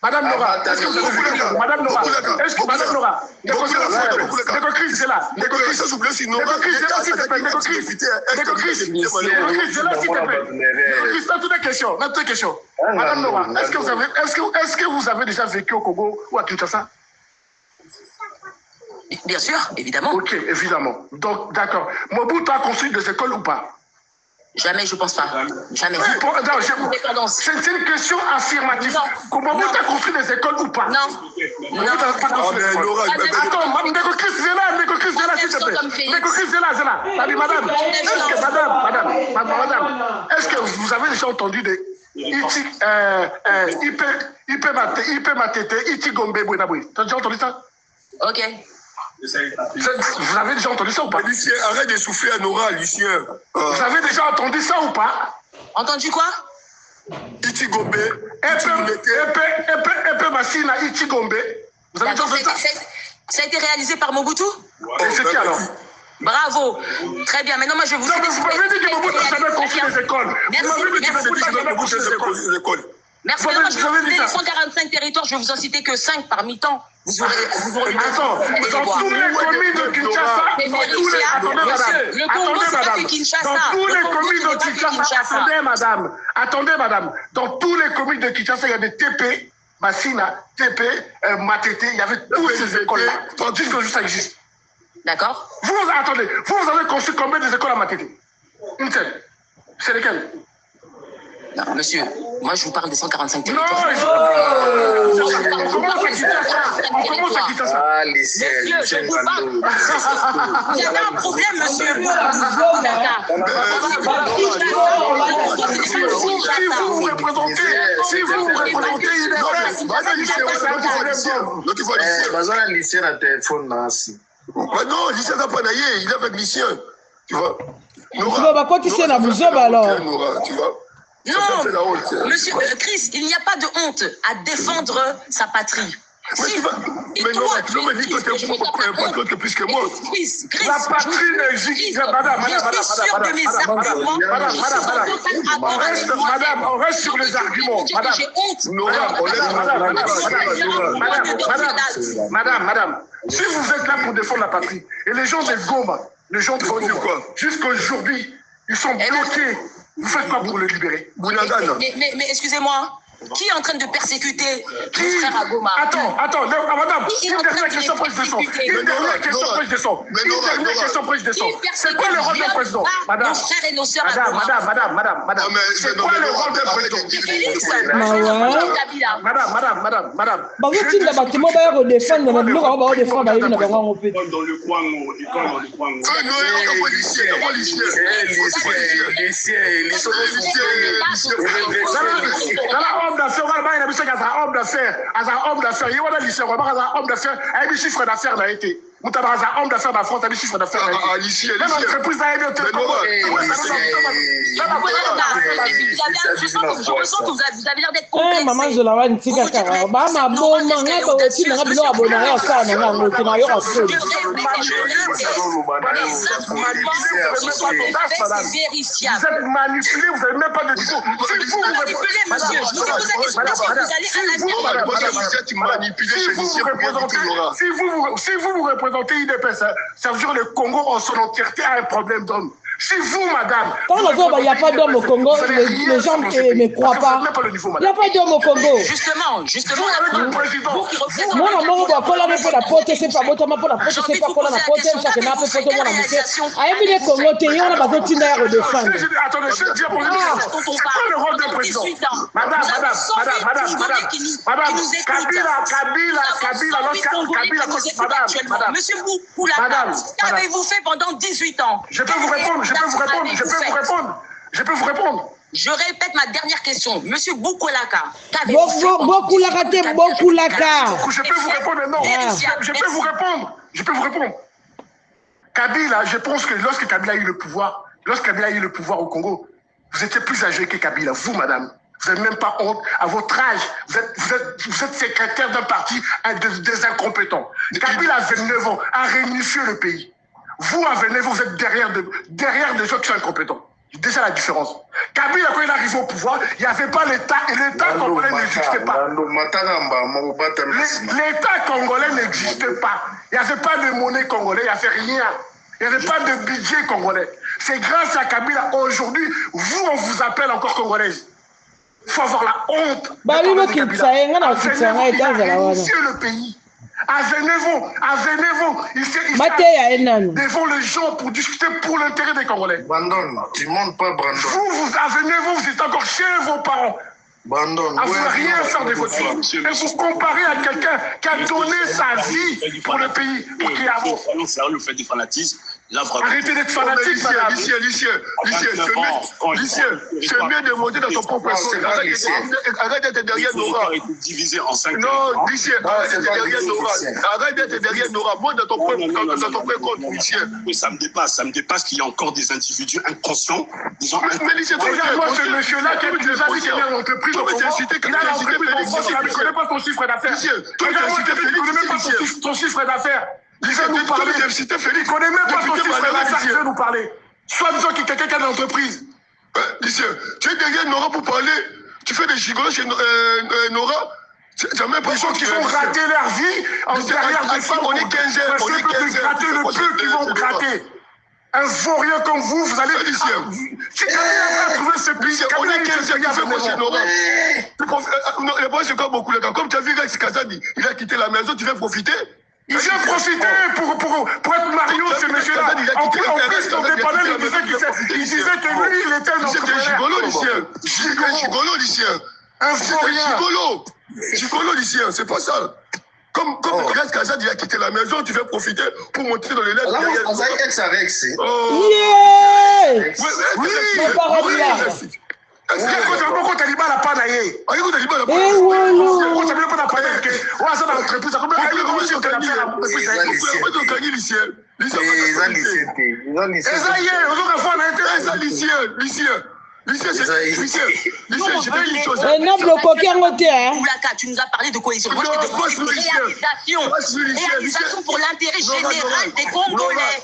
Madame Nora, est-ce que vous avez vu? Madame Nora, est-ce que Madame Nora, Négo-Chris, c'est là. Négo-Chris, c'est là, s'il te plaît. Négo-Chris, c'est là, s'il te plaît. Négo-Chris, dans toutes les questions. Madame Nora, est-ce que vous avez déjà vécu au Congo ou à Kinshasa? Bien sûr, évidemment. Ok, évidemment. Donc, d'accord. Mobutu a construit des écoles ou pas? Jamais, je ne pense pas. Jamais. C'est une question affirmative. Mobutu a construit des écoles ou pas? Non. Attends, Négo-Chris, c'est là, s'il te plaît. Négo-Chris, c'est là. Madame, est-ce que vous avez déjà entendu des IP Matete, Iti Gombe, Bouinaboui? Tu as déjà entendu ça? Ok. Vous avez déjà entendu ça ou pas? Lucien, arrête de souffler à Nora, Lucien. Vous avez déjà entendu ça ou pas? Entendu quoi? Iti Gombe, Epe Massina, Iti Gombe. Vous avez déjà entendu ça? Ça a été réalisé par Mobutu? C'est qui alors? Bravo. Très bien. Maintenant, moi, je vous dis. Vous m'avez dit que Mobutu savait construire des écoles. Vous m'avez dit que Mobutu savait construire des écoles. Merci. Maintenant, je vais vous citer les 145 territoires. Je vais vous en citer que 5 parmi tant. Vous aurez attends, dans tous les communes de Kinshasa, attendez madame, dans tous les communes de Kinshasa, il y a des TP, Massina, TP, Matete, il y avait toutes ces écoles-là, tandis que ça existe. D'accord. Attendez, vous avez construit combien d'écoles à Matete? Une seule. C'est lesquelles? Non, monsieur, moi je vous parle des 145 territoires. Non, comment ça quitte ça? Ah, monsieur, je vous parle. Vous avez un problème, monsieur. Si vous vous représentez, il est avec Lucien. Tu vois? Quoi qui c'est la Mouzoba alors? Tu vois? Non, monsieur Chris, il n'y a pas de honte à défendre sa patrie. Mais non, tu me dis que tu es un patriote plus que moi. La patrie n'existe pas. Madame, on reste sur les arguments. Madame, si vous êtes là pour défendre la patrie, et les gens de Goma, les gens de Goma, jusqu'à aujourd'hui, ils sont bloqués. Vous faites quoi pour le libérer? Mais excusez-moi, qui est en train de persécuter les frères à Goma? Attends, madame, une dernière question près de son. C'est quoi le rôle d'un président? Nos frères et nos sœurs à Goma. Madame, c'est quoi le rôle d'un président? Madame. Dans le coin, homme d'affaires, homme d'affaires, il y a un homme d'affaires, il y a un chiffre d'affaires, il a été. Moutabaza, homme d'affaires de la France, a des chiffres d'affaires. Même l'entreprise a aidé. Je ressens que vous avez l'air d'être complexe. Maman, je la vois une petite caca. Bah, ma bonne maman, elle va aussi dans le abonné à ça. Non, tu n'as rien à faire. C'est vérifiable. Vous êtes manipulé, vous n'avez même pas de discours. Si vous vous représentez IDPS, ça veut dire que le Congo en son entièreté a un problème d'homme. Si vous, madame... Quand il n'y a pas d'homme au Congo, les gens ne croient pas. Il n'y a pas d'homme au Congo. Justement. Moi, maman, pour la porte, c'est pas bon, pour la porte, c'est pas pour la porte, chaque n'a pas photo, moi, la a mis les Congo, on a besoin de défendre. Attendez, je dis pour c'est pas le rôle d'un président. Madame, Kabila, Monsieur Boukoulaka, qu'avez-vous fait pendant 18 ans? Je peux vous répondre. Je répète ma dernière question. Monsieur Boukoulaka, Boukoulaka. Je peux vous répondre maintenant. Je peux vous répondre. Kabila, je pense que lorsque Kabila a eu le pouvoir au Congo, vous étiez plus âgé que Kabila. Vous, madame, vous n'avez même pas honte. À votre âge, vous êtes secrétaire d'un parti des incompétents. Kabila, à 29 ans, a réunifié le pays. Vous, à 29 ans, vous êtes derrière des gens qui sont incompétents. Déjà la différence. Kabila, quand il est arrivé au pouvoir, il n'y avait pas l'État, et l'État congolais n'existait pas. L'État congolais n'existait pas. Il n'y avait pas de monnaie congolaise, il n'y avait rien. Il n'y avait pas de budget congolais. C'est grâce à Kabila, aujourd'hui, vous, on vous appelle encore congolaise. Il faut avoir la honte. Il a réinitié le pays. À Vénévon, devant les gens pour discuter pour l'intérêt des Congolais. Brandon, tu montes pas, Brandon. À Vénévon, vous êtes encore chez vos parents. Brandon, à vouloir rien faire de votre vie. Et vous comparez à quelqu'un qui a donné sa vie pour le pays, pour qu'il avance. Le fait du fanatisme. Arrêtez d'être fanatique, madame. C'est mieux de monter dans ton propre compte. Arrête d'être derrière Nora. Divisé en 5. Non, Lucien, arrête d'être derrière Nora. Arrête d'être derrière Nora. Monte dans ton propre compte, Lucien. Ça me dépasse qu'il y a encore des individus inconscients. Mais Lucien, regarde-moi ce monsieur-là qui nous a dit qu'il y a l'entreprise au Congo. Il a l'entreprise en France, il ne connaît pas son chiffre d'affaires. Regarde-moi, il ne connaît même pas son chiffre d'affaires. Il veut nous parler. Il ne connaît même pas son chiffre d'affaires. Il veut nous parler. Soit disant qu'il y a quelqu'un qui a l'entreprise. Lucien, tu es derrière Nora pour parler. Tu fais des gigolos chez Nora. Les gens qui vont gratter leur vie derrière des femmes. On est 15 heures. On est 15 heures. Gratter le peu qu'ils vont gratter. Un vaurien comme vous allez... Si quelqu'un a trouvé ce pays, on est 15 heures. Tu fais quoi chez Nora? Le point, c'est comme beaucoup de gars. Comme tu as vu Rex Kazadi, il a quitté la maison, tu veux profiter? Il vient profiter pour être Mario, ce monsieur-là. En plus, on dépendait, il disait que lui, il était un entrepreneur. C'est un gigolo, Lucien. Un vaurien. Gigolo, Lucien, c'est pas ça. Comme Rex Kazadi, il a quitté la maison, tu veux profiter pour monter dans les lettres. Là, on a ex-Rex. Oui, ma parole là. Pourquoi tu as dit mal à Panaye? Tu nous as parlé de cohésion. Moi, je t'ai demandé réalisation pour l'intérêt général des Congolais.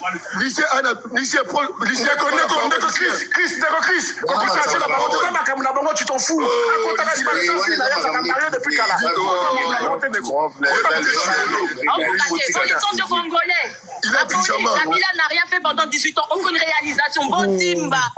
Tu t'en fous. Kabila n'a rien fait pendant 18 ans. Aucune réalisation. Bon Timba.